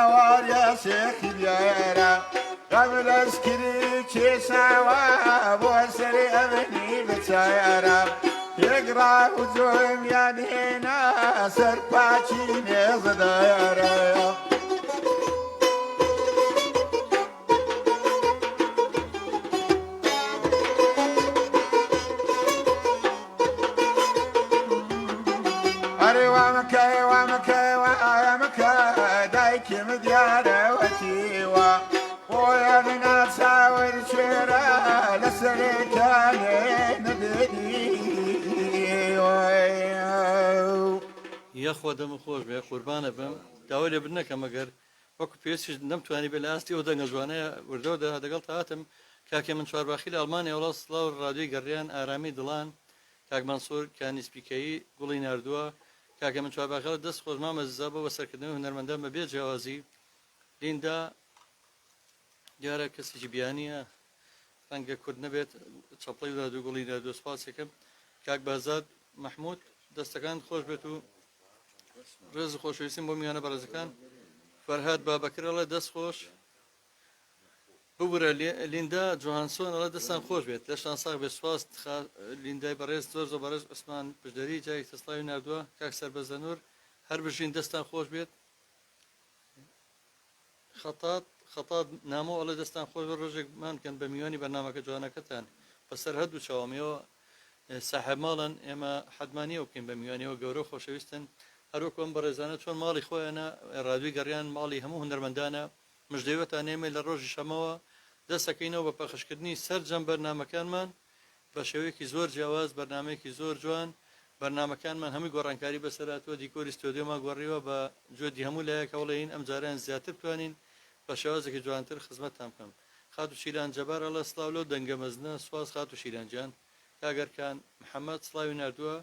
Speaker 3: واريا شيخ ديارة قبل اسكري تشاوا بوسري أمني بتايرة يقرأ وزوم يدينا سرباتي نزدايرة أري ومكا ومكا ومكا دايكم ديارة وتيوا ويا ساور شرا لسركاني نددي
Speaker 2: یەخوا دەم خۆش بێ قوربانە بم داوای لێ بنەکەم ئەگەر وەکو پێستی نەمتوانی بێ لە ئاستی ئەو دەنگە جوانەیە وردەوەدا دەگەڵ تااتم کاکێ من چوارباخی لە ئەڵمانیا وڵات سڵاو ڕادوی گەڕیان ئارامی دڵان کاک مەنسوور کانیسپیکەیی گوڵی نردووە کاکە من چوارباخەوە دەست خۆشما مەززا بە بەسەرکردنەوەی هونەرمەندان بەبێ جیاوازی لیندا دیارە کەسێکی بیانیە ڕەنگە کورد نەبێت چەپڵی دادوو گوڵی نردووە سپاسێکم کاک بازاد مححموود دەستەکان خۆش بێت و ڕێز خۆشەویستیم بۆ میوانە بەڕێزەکان فەرهاد بابەکرەڵە دەست خۆش ببوورە لیندا جوهانسۆن ئەڵە دەستان خۆش بێت لە شانساق بێ سوپاس لیندای بەڕێز زۆر زۆر بەڕێز عوسمان پشدەری جای تەسڵاوی نردووە کاک سەربەزەنوور هەر بژین دەستان خۆش بێت خەتات نامۆ ئەڵە دەستان خۆش بە ڕۆژێکمان کەن بە میوانی بەرنامەکە جوانەکەتان بەسەر هەردوو چاوەمیەوە ساحب ماڵن ئێمە حەدمانیە بکەین بە میوانیەوە گەورە خۆشەویستن هەروەکۆم بە ڕێزانە چۆن ماڵی خۆیانە ڕادوی گەڕیان ماڵی هەموو هونەرمەندانە مژدەوێتان ئێمە لە ڕۆژی شەمەوە دەستەکەینەوە بە پەخشکردنی سەرجەم بەرنمەکانمان بە شێوەیەکی زۆر جیاواز بەرنمەیەکی زۆر جوان بەرنمەکانمان هەمووی گۆڕانکاری بەسەراتوە دیکۆری ستۆدیۆمان گۆڕیوە بە جۆدی هەموو لایەکەوڵین ئەم جاریان زیاتر توانین بە شێوازێکی جوانتر خزمەتتان بکەم خات و شیران جەبار ئەڵە سڵاو لەو دەنگە مەزنە سواز خات و شیرانجان کاگەرکان محەممەد سڵاوی نردووە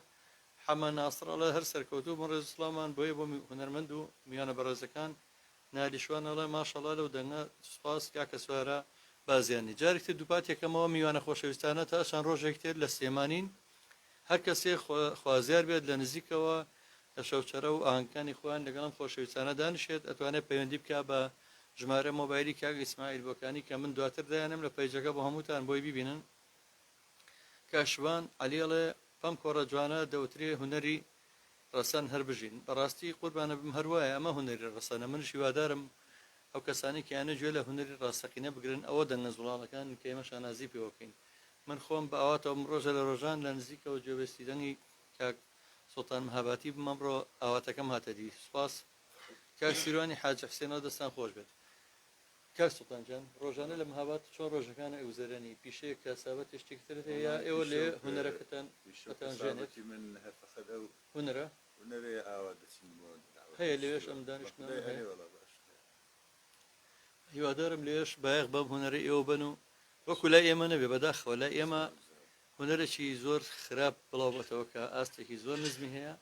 Speaker 2: حەمە ناسڕ ئەڵە هەر سەرکەوتوو بۆ ڕێز سڵامان بۆیە بۆ هونەرمەند و میوانە بەڕێزەکان نالیشوان ئەڵە ماشەڵا لەو دەنگە سوپاس کاکە سوارە بازیانی جارێکتر دووپاتێکەمەوە میوانە خۆشەویستانە تاشان ڕۆژێک تر لە سێمانین هەر کەسێ خوازیار بێت لە نزیکەوە لە شەوچەرە و ئاهەنگەکانی خۆیان لەگەڵم خۆشەویستانە دانیشێت ئەتوانێت پەیوەندی بکە بە ژمارە مۆبایلی کاک ئیسماعیل بۆکانی کە من دواتر دایانم لە پەیجەکە بۆ هەمووتان بۆی ببینن کاشوان علیڵێ پەم کۆڕە جوانە دەوترێ هوەری ڕەسەن هەر بژین بەڕاستی قوربانە بم هەروایە ئەمە هوەری ڕەسەنە منش هیوادارم ئەو کەسانی کەیانە گوێ لە هوەری ڕاستەقینە بگرن ئەوە دەنگە زوڵاڵەکان کە ئێمە شانازی پێوە بکەین من خۆم بە ئاواتەوە ڕۆژە لە ڕۆژان لە نزیکەوە گوێبەستی دەنگی کاک سوڵتان مەهاباتی بمەمڕۆ ئاواتەکەم هاتەدی سوپاس کاک سیروانی حاج حسێنەوە دەستان خۆش بێت کاک سوڵتانجان ڕۆژانە لە مەهابات چۆن ڕۆژەکانە ئەوزەرێنی پیشەیە کاسابەت شتێکترێت یا ئێوە لێ هوەرەکەتان ژێنێت
Speaker 3: من هەرفەخەد ئەو
Speaker 2: هوەرە
Speaker 3: هوەرێ ئاوا دەچین بۆ
Speaker 2: هەیە لێش ئەم دانیشتن هیوادارم لێش بایەق بەم هوەرە ئێوە بن و وەکو لای ئێمە نەبێ بەداخەوە لای ئێمە هوەرێکی زۆر خراپ بڵاوبەتەوە کە ئاستێکی زۆر نزمی هەیە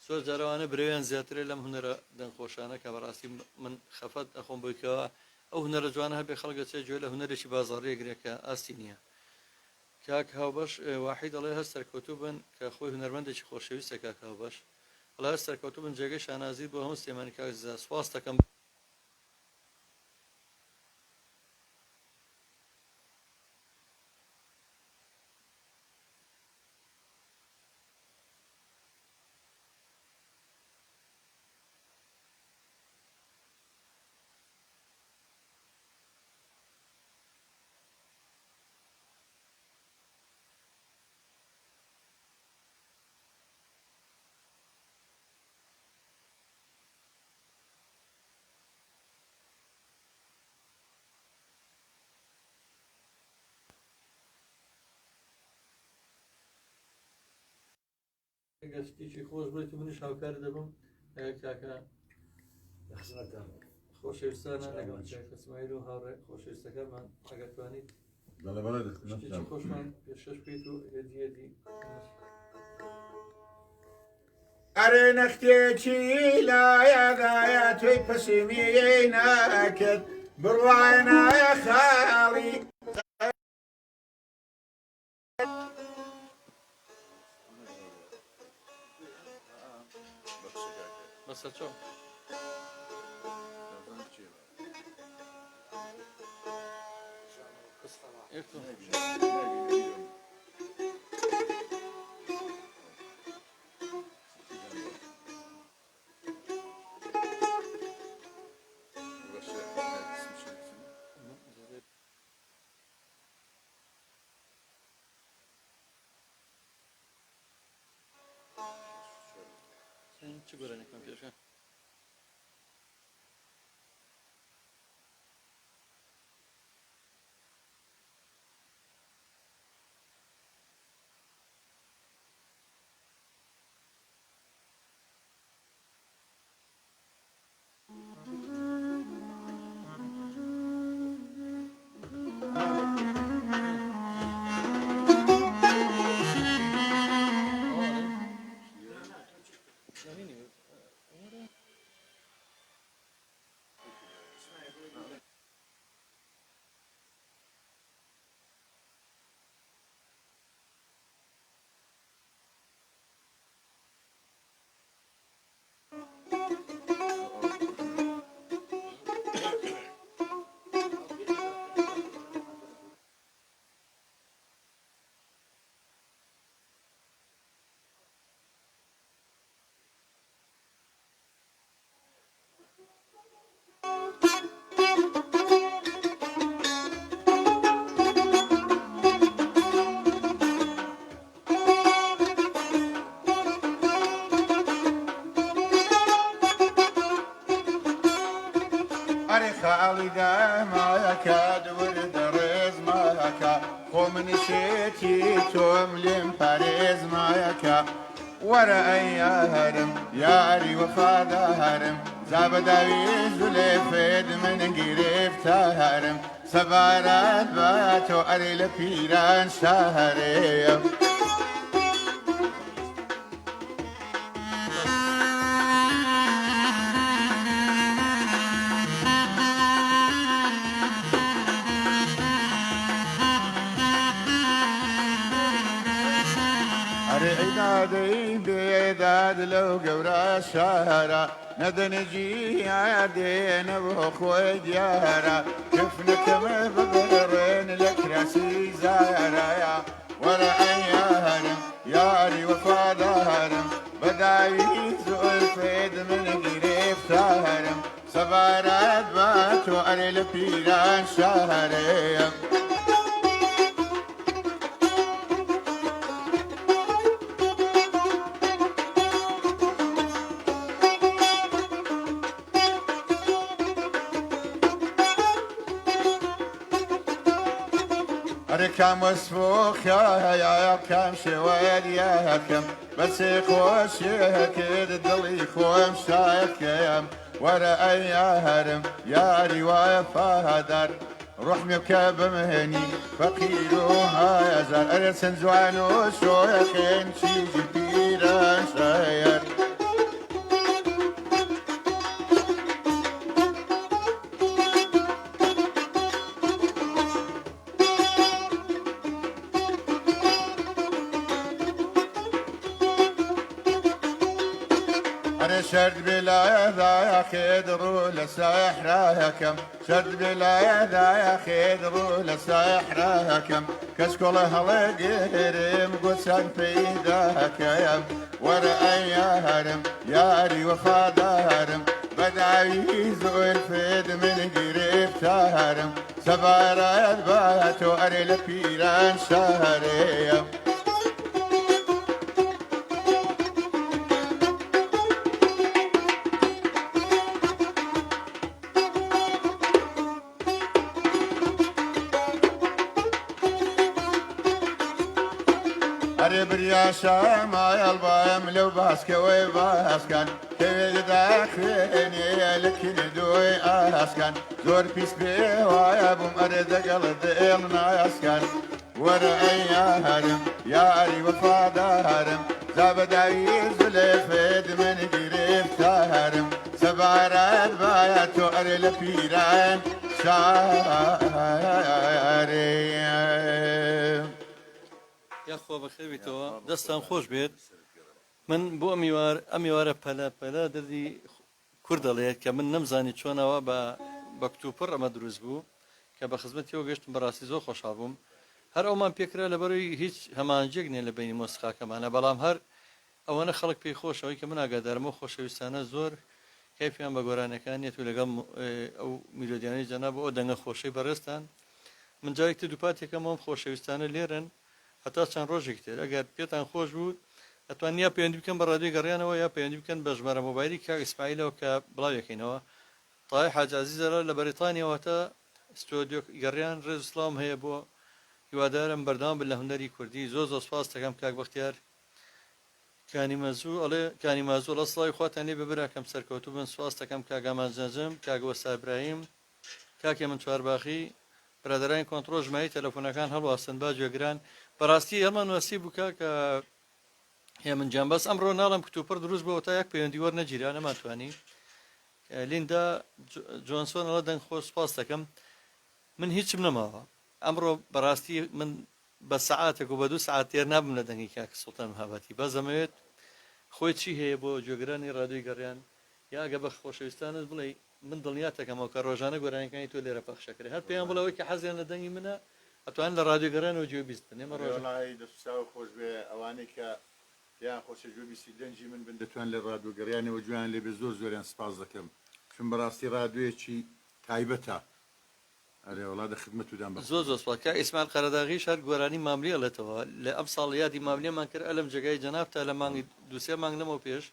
Speaker 2: زۆر جارەوانە برەویان زیاترە لەم هوەرە دەنگخۆشانە کە بەڕاستی من خەفەت ئەخۆم بۆیکەوە ئەو هوەرە جوانە هەبێ خەڵگە چێ گوێ لە هوەرێکی بازاڕێگرێکە ئاستی نییە کاک هاوبەش واحید دەڵێ هەر سەرکەوتوو بن کە خۆی هوەرمەندێکی خۆشەویستە کاک هاوبەش بەڵا هەر سەرکەوتوو بن جێگەی شانازی بۆ هەموو سلێمانی کاک سواس دەکەم گەشتێکی خۆش بێت و منیش هاوکار دەبم کاکە خۆشەویستانە لەگەڵ کەسمایل و هاوڕێ خۆشەویستەکانمان ئەگەر توانیت شتێکی خۆشمان پێشەش بکەیت و هێدیەتی
Speaker 3: ئەرێ نەختێکی لایەدایە توی پسیمی ناکرد بڕوانە خاڵی
Speaker 2: بەسەر چۆن چی گۆرانێکم پێشە
Speaker 3: باڵی دامایەکە دوورد ڕێزمایەکە خۆ منشێتی تۆم لێم پارێزمایەکە وەرە ئەی یارم یاری وەفادارم زابەداوی زولێ فێد من گیرفتارم سەبارەت بە تۆ ئەرێ لە پیران شارەیە عدادي بيداد لو قورا شهرا ندنجي عادين بخوي ديارا كفنك مبقرين لك راسي زارا ورا ايارم ياري وفادارم بداوي زول فيد من قريب تارم سبارات باتو اري لبيران شهريم كم وسفوخ يا كم شوال يا كم بس خوش كد دلي خوم شاكم ورا اي هرم ياري وفادر روح مكب مهني فقير وهاي زار ارسن زوان وشويخين شيجي بيران شاير شرد بلا ذا خدرو لسحركم شرد بلا ذا خدرو لسحركم كشكول هلقرم قسم بيداكم ورأي هرم ياري وفادارم بدعي زول فيد من قريب تارم سبارات باتو أري لبيران شهريم بريا شاما يلبايم لو باسك ويباسكن كيف داخلني لكن دوي اسكن زور بيس بي ويا بوم ارد قلب النا اسكن ورأي هرم ياري وفادارم زابداي زلفد من قريب تهرم سبارات باياتو اري لبيران شاري
Speaker 2: یاخۆ بەخێویتەوە دەستان خۆش بێت من بۆ ئەمیوارە پەلە دەردی کوور دەڵێت کە من نەمزانی چۆنەوە بە کتوپڕ ئەمە دروست بوو کە بە خزمەتیەوە گەشتم بەڕاستی زۆر خۆشحاڵ بووم هەر ئەومان پێکرا لەبەرەوەی هیچ هەمانجێک نیە لە بینی مۆسیقاکەمانە بەڵام هەر ئەوەنە خەڵک پێی خۆشەوەی کە من ئاگادارمە خۆشەویستانە زۆر کەیفیان بە گۆرانەکانیەت و لەگەڵ ئەو میلۆدیانەی جەناب ئەو دەنگە خۆشەی بەڕێستان من جارێکتر دووپاتێکەمەوە خۆشەویستانە لێرن هەتا چەند ڕۆژێک تر ئەگەر پێتان خۆش بوو ئەتوان یا پەیوەندی بکەن بە ڕادیۆی گەڕیانەوە یا پەیوەندی بکەن بە ژمارە مۆبایلی کاک ئیسماعیلەوە کە بڵاویەکەینەوە تاهای حاج عەزیزەرە لە بەریتانیاوە تا ستۆدیۆ گەڕیان ڕێز و سڵام هەیە بۆ هیوادارم بەردەوام بن لە هونەری کوردی زۆر سوپاس دەکەم کاک بەختیار کانیمەزوو ئەڵێ کانیمازوو لە سڵاوی خواتان لێ ببراکەم سەرکەوتوو بن سوپاس دەکەم کاک ئامانجەنجەم کاک وەستا ئیبراهیم کاکێ من چوارباخی برادرانی کۆنتڕۆڵ ژماری تەلەفۆنەکان هەڵواستن با گوێگران بەڕاستی هەمان وەسی بووکە کە هێمن جان بەس ئەمڕۆ ناڵم کتوپڕ دروست بووە تا یەک پەیوەندی وەرنەگیرا نەماتوانی لیندا جۆنسۆن ئەڵە دەنگ خۆش سوپاس دەکەم من هیچم نەماوە ئەمڕۆ بەڕاستی من بە سەعاتێک و بە 2 سەعات تێر نابم لە دەنگی کاک سوڵتان مەهابەتی بەس ئەمەوێت خۆی چی هەیە بۆ گوێگرانی ڕادیۆی گەڕیان یا ئەگە بە خۆشەویستانت بڵێ من دڵنیاتەکەمەوە کە ڕۆژانە گۆرانەکانی تۆ لێرە پەخشەکرێ هەر پێیان بڵەوەی کە حەزیان لە دەنگی منە ئەتوان لە ڕادیۆ گەڕانەوە گوێ بیستن ئێمە
Speaker 3: ڕۆژناایی دەستاوە خۆش بێ ئەوانەی کە یان خۆشە گوێ بیستی دەنجی من بن دەتوان لە ڕادیۆ گەڕیانەوە گوێیان لێ بێ زۆر زۆریان سپاس دەکەم چون بەڕاستی ڕادیۆیەکی تایبەتە ئەرێ وڵا دە خدمەتتودان بە
Speaker 2: زۆر زۆر سپاس کاک ئیسماعیل قەرەداغی شار گۆرانی ماملی ئەڵێتەوە لە ئەم ساڵ یادی ماملێمان کرد ئەلەم جێگای جەناب تا لە مانگی 2-3 مانگ نەمەوە پێش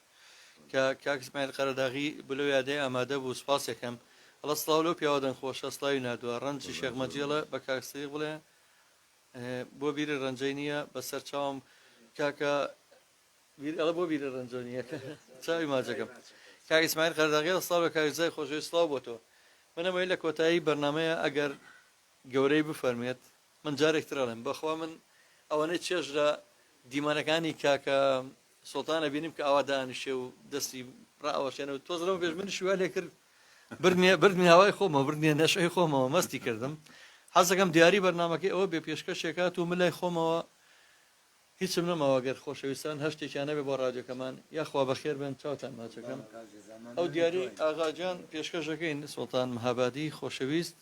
Speaker 2: کە کاک ئیسماعیل قەرەداغی بلەو یادەی ئامادە بوو سپاس یەکەم هەڵە سڵاو لەو پیاوەدەن خۆشە سڵاوی نردووە ڕەنجی شێخمەجیێڵە بە کاکسەی بڵێ بۆ بیرە ڕەنجەی نییە بەسەر چاوم کاکە ئەڵە بۆ بیرە ڕەنجە نییە چاوی ماجەکەم کاک ئیسماعیل قەرداغیڵ سڵاو لە کاکزای خۆشەویست سڵاو بۆ تۆ منەمەوەی لە کۆتایی بەرنمەیە ئەگەر گەورەی بفەرمێت من جارێکتر ئەڵێم بەخوا من ئەوەنەی چێژ لە دیمانەکانی کاکە سڵتانە بینیم کە ئاوا دانیشێ و دەستی ڕائەوەشێنە و تۆز لەم پێش منیش وای لێ کرد بردنی هەوای خۆمەوە بردنیە نەشەی خۆمەوە مەستی کردم حەزەکەم دیاری بەرنمەکەی ئەوە بێ پێشکەشێکات و من لای خۆمەوە هیچم نەماوە گەر خۆشەویستان هەشتێکیان نەبێ بۆ ڕادیۆکەمان یاخوا بەخێر بن چاوتان ماچەکەم ئەو دیاری ئاغاجان پێشکەشەکەین سڵتان مەهابادی خۆشەویست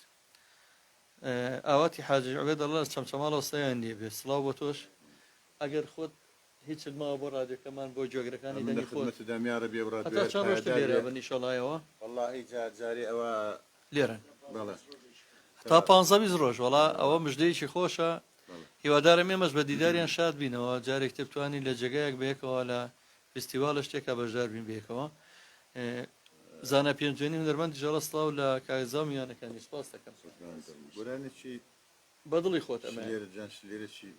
Speaker 2: ئاواتی حاجی عوبێد دەڵێ چەمچەماڵەوە سەیان لێ بێ سڵاو بۆ تۆش ئەگەر خۆت هیچ ماوە بۆ ڕادیۆکەمان بۆ جۆگرەکانی دەنگی خۆت
Speaker 3: دەمیارە بێ
Speaker 2: هەتا چەند ڕۆژ لێرە بن ئیشەڵایەوە
Speaker 3: والله جاری ئەوە
Speaker 2: لێرن
Speaker 3: بەڵێ
Speaker 2: تا 15 ڕۆژ وڵا ئەوە مژدەیەکی خۆشە هیوادارم ئێمەش بە دیداریان شاد بینەوە جارێک تبتوانی لە جێگایەک بەیەکەوە لە فستیواڵە شتێکە بەشدار بین بێکەوە زانە پێنجێنی دەربەند جەڵە سڵاو لە کاغزا میوانەکانی سپاس دەکەم
Speaker 3: گۆرانێکی
Speaker 2: بەدڵی خۆت ئەمە
Speaker 3: لێرە جانش لێرەی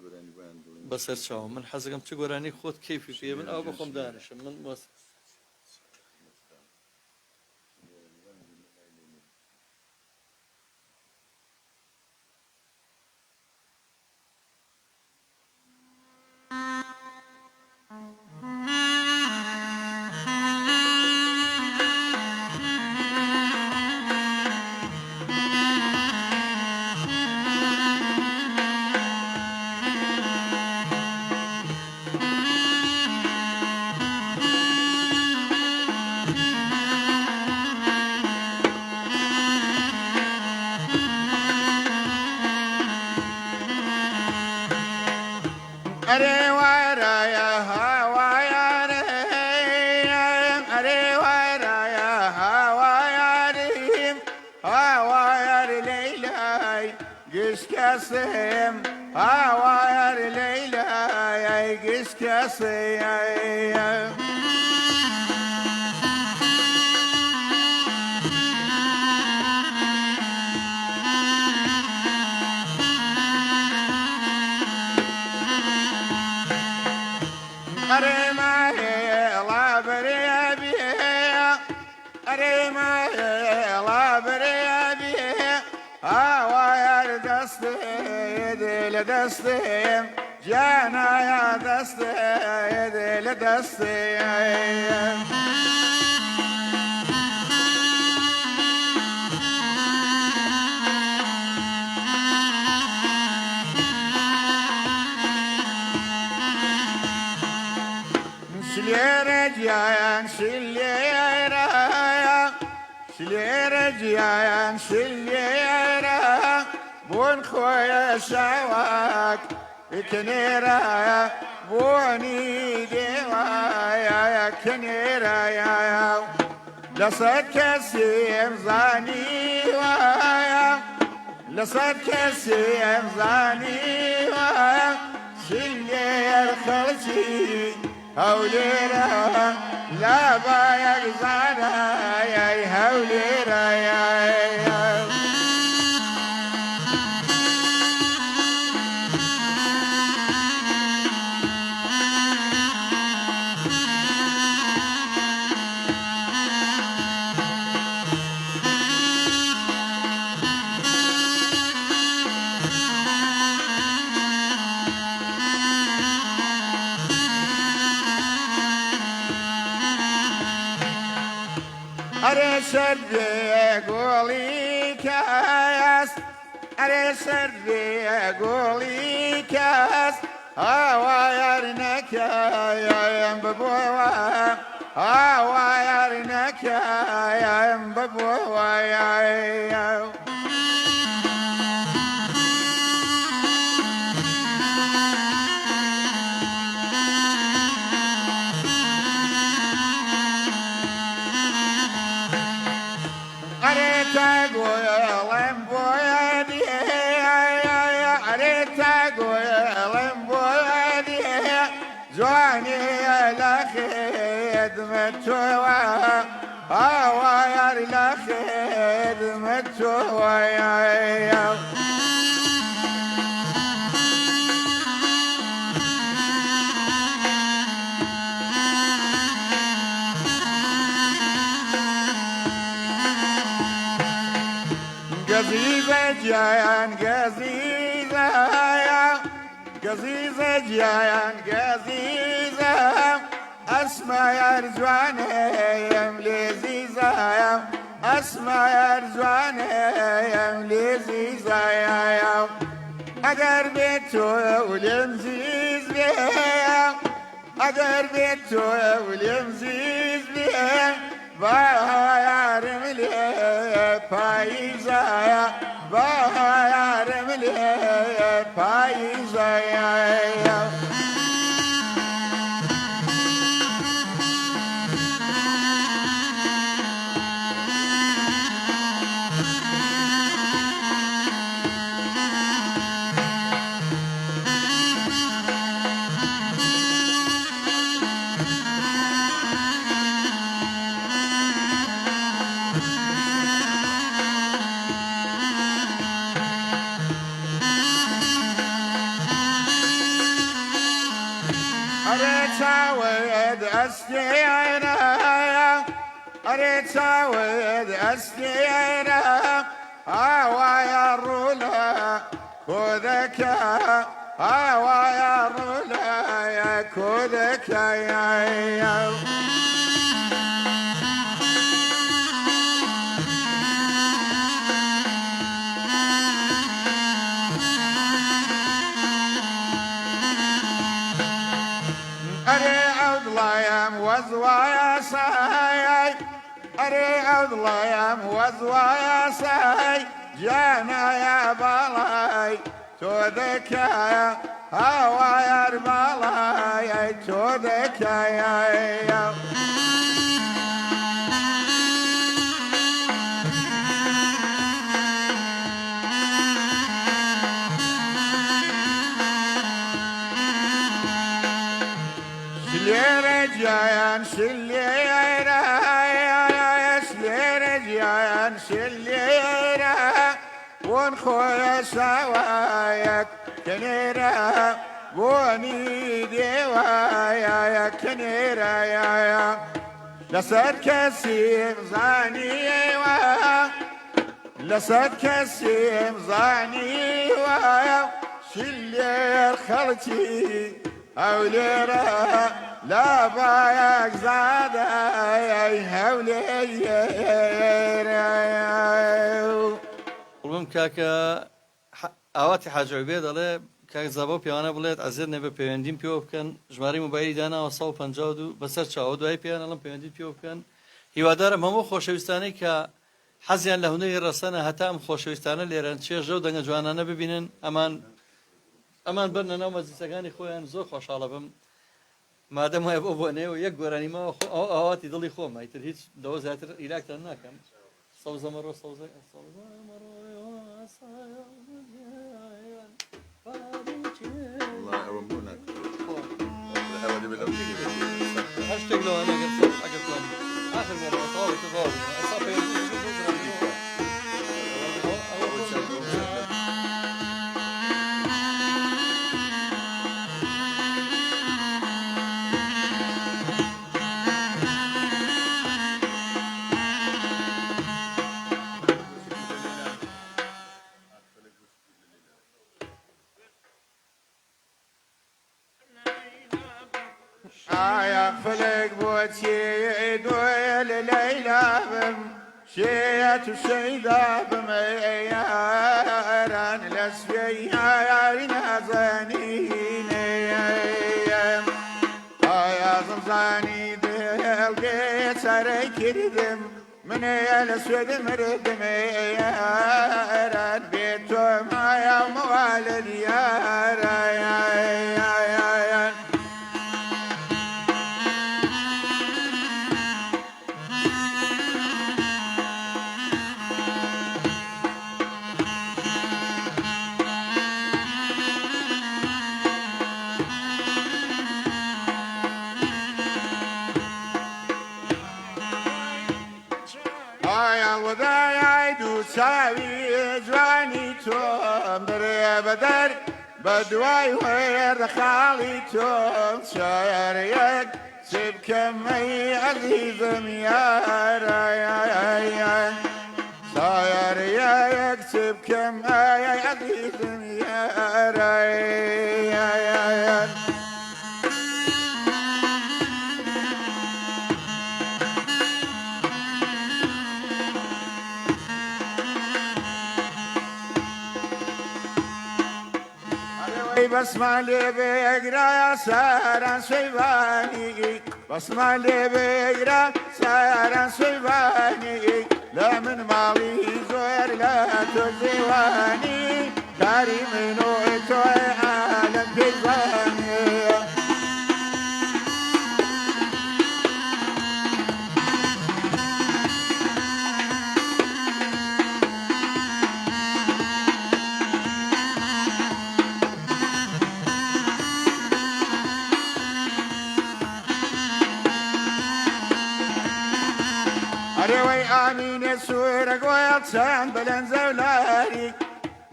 Speaker 3: گۆرانی بیان
Speaker 2: بەسەر چاوم من حەزەکەم چ گۆرانی خۆت کەیفی پێ من ئەو بەخۆم دانیشم من
Speaker 4: هاوار ليلى يقس كاسي دستم جانا يا دستي دل دستي شليرجيان شليرا شليرجيان شليرا بون خويا شواك كنيرا بوني دوايا كنيرا يا لصد كسيم زاني وايا لصد كسيم زاني وايا شلير خلشي هوليرا لا بايك زانا يا هوليرا يا أرسل قولي كاس أرسل قولي كاس هوايرنك يا ببوا هوايرنك يا ببوا يا ويا لا خدمة ويا قزيزة جايان قزيزة قزيزة جايان قزيزة اسمع يا رجواني يا مليزيزة اسمع يا رجواني يا مليزيزة يا أقربت واليمزيز بيه أقربت واليمزيز بيه بايا رملي بايزا بايا رملي بايزا يا أريد أستينا أريد أستينا ويا الرولا خذك ويا الرولا يا خذك يا أريد لايم وزوايا ساي أريد لايم وزوايا ساي جانا يا بالاي تودك يا هوا يا بالاي تودك يا جايان شليرة شليرة جايان شليرة ونخويا سوايك كنيرة بوني ديوايا كنيرة يا لسد كسيم زاني لسد كسيم زاني شلير خلتي أوليرة لا بايك زاد يا هولي
Speaker 2: قلبم كاكا ئاواتی حاجەوێ دەڵێ کاک زەبە و پیاوانە بڵێت ئەزێر نەبێ پەیوەندیم پێوە بکەن ژمارەی موبایلی داناوە 152 بەسەر چاوە دوای پێیان ئەڵم پەیوەندیت پێوە بکەن هیوادارم هەموو خۆشەویستانەی کە حەزیان لە هونەری ڕەسەنە هەتا ئەم خۆشەویستانە لێرەن چێژە و دەنگە جوانانە ببینن ئەمان بەرنە ناو مەجلیسەکانی خۆیان زۆر خۆشحاڵە بم مادەم وایە بۆ بۆنێەوە یەک گۆرانی ماوە ئاواتی دڵی خۆم ئیتر هیچ دەوە زیاتر ئیلاکتان ناکەم سەوزەمەڕۆ هەشتێک لەوانە ئەگەر آخر مرة طاولة تضارب أصابي
Speaker 4: فلك بوتي دويل ليلى بم شيت وشيدا بمياران لسفيا يارنا زانين يا زنزاني دل قيت سري كردم من الاسود مردم ياران بيتو ما يا موالد ياران چاوی جوانی تۆم دەرێ بەدەر بە دوای وێر خاڵی تۆم شایەک چێ بکەمەی عەزیزم یارە شایەک چێ بکەمەی عەزیزم یارە بسمان لێ بێگرایە ساران سوێبانی بسمان لێ بێگرا ساران سوێبانی لە من ماڵی زۆر لە تۆ زێوانی کاری من و تۆی عالەم پێیوانی ئەرێوەی ئامینێ سوورە گوێڵ چەند بەلەن زەولاری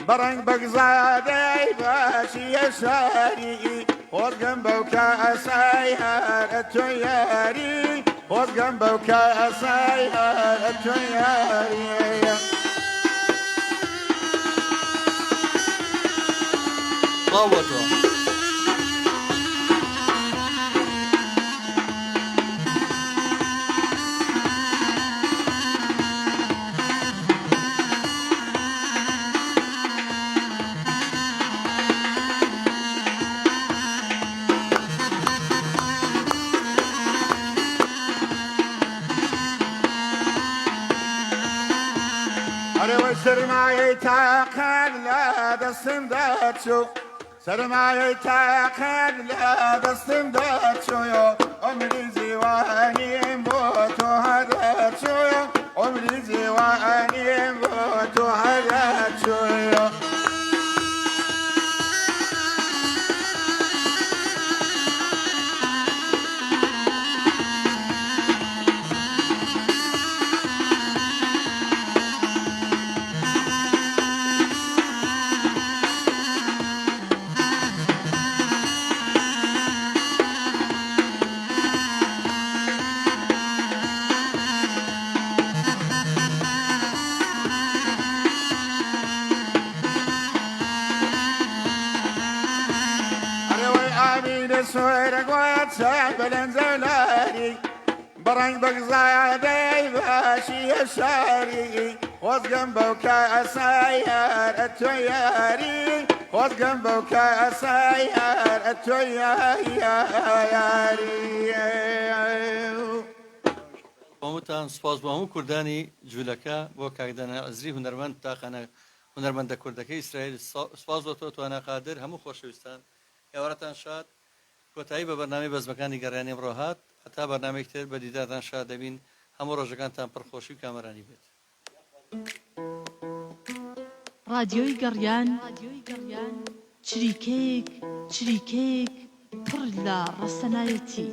Speaker 4: بەڕەنگ بەگزادەی باشی هێشاری خۆزگەم بەو کاسای هەرە تۆ یاری خۆزگەم بەو کاسای هەرە تۆ یاری
Speaker 2: باوەتەوە
Speaker 4: ئەرێوەی سەرمایەی تاقان لە دەستم دەچوو سەرمایەی تاقان لە دەستم دەچوویۆ ئەمری جیوانیم بۆ تۆ هەدەچوویۆ ئەمری جیوانیم بۆ تۆ هەدەچوویۆ سوێرە گوێ چەند بەلەن زەولاری بەڕەنگ بەگزادەی باشی هێشاری خۆزگەم بەو کاسای هەرە تۆ یاری خۆزگەم بەو کاسای هەرە تۆ یاری
Speaker 2: هەمووتان سپاس بۆ هەموو کوردانی جوولەکە بۆ کاکدانە عەزری هونەرمەند تاقانە هونەرمەندە کوردەکەی ئیسرائیل سپاس بۆ تۆ توانە قادر هەموو خۆشەویستان ئێوارەتان شاد کۆتایی بە بەرنامەی بەزمەکانی گەڕیانی ئەمڕۆ هات هەتا بەرنامەیەک تر بە دیدارتان شاد دەبین هەموو ڕۆژەکانتان پڕخۆشی و کامەرانی بێت
Speaker 5: رادیۆی گەڕیان چریکەیەک پڕ لە ڕەسەنایەتی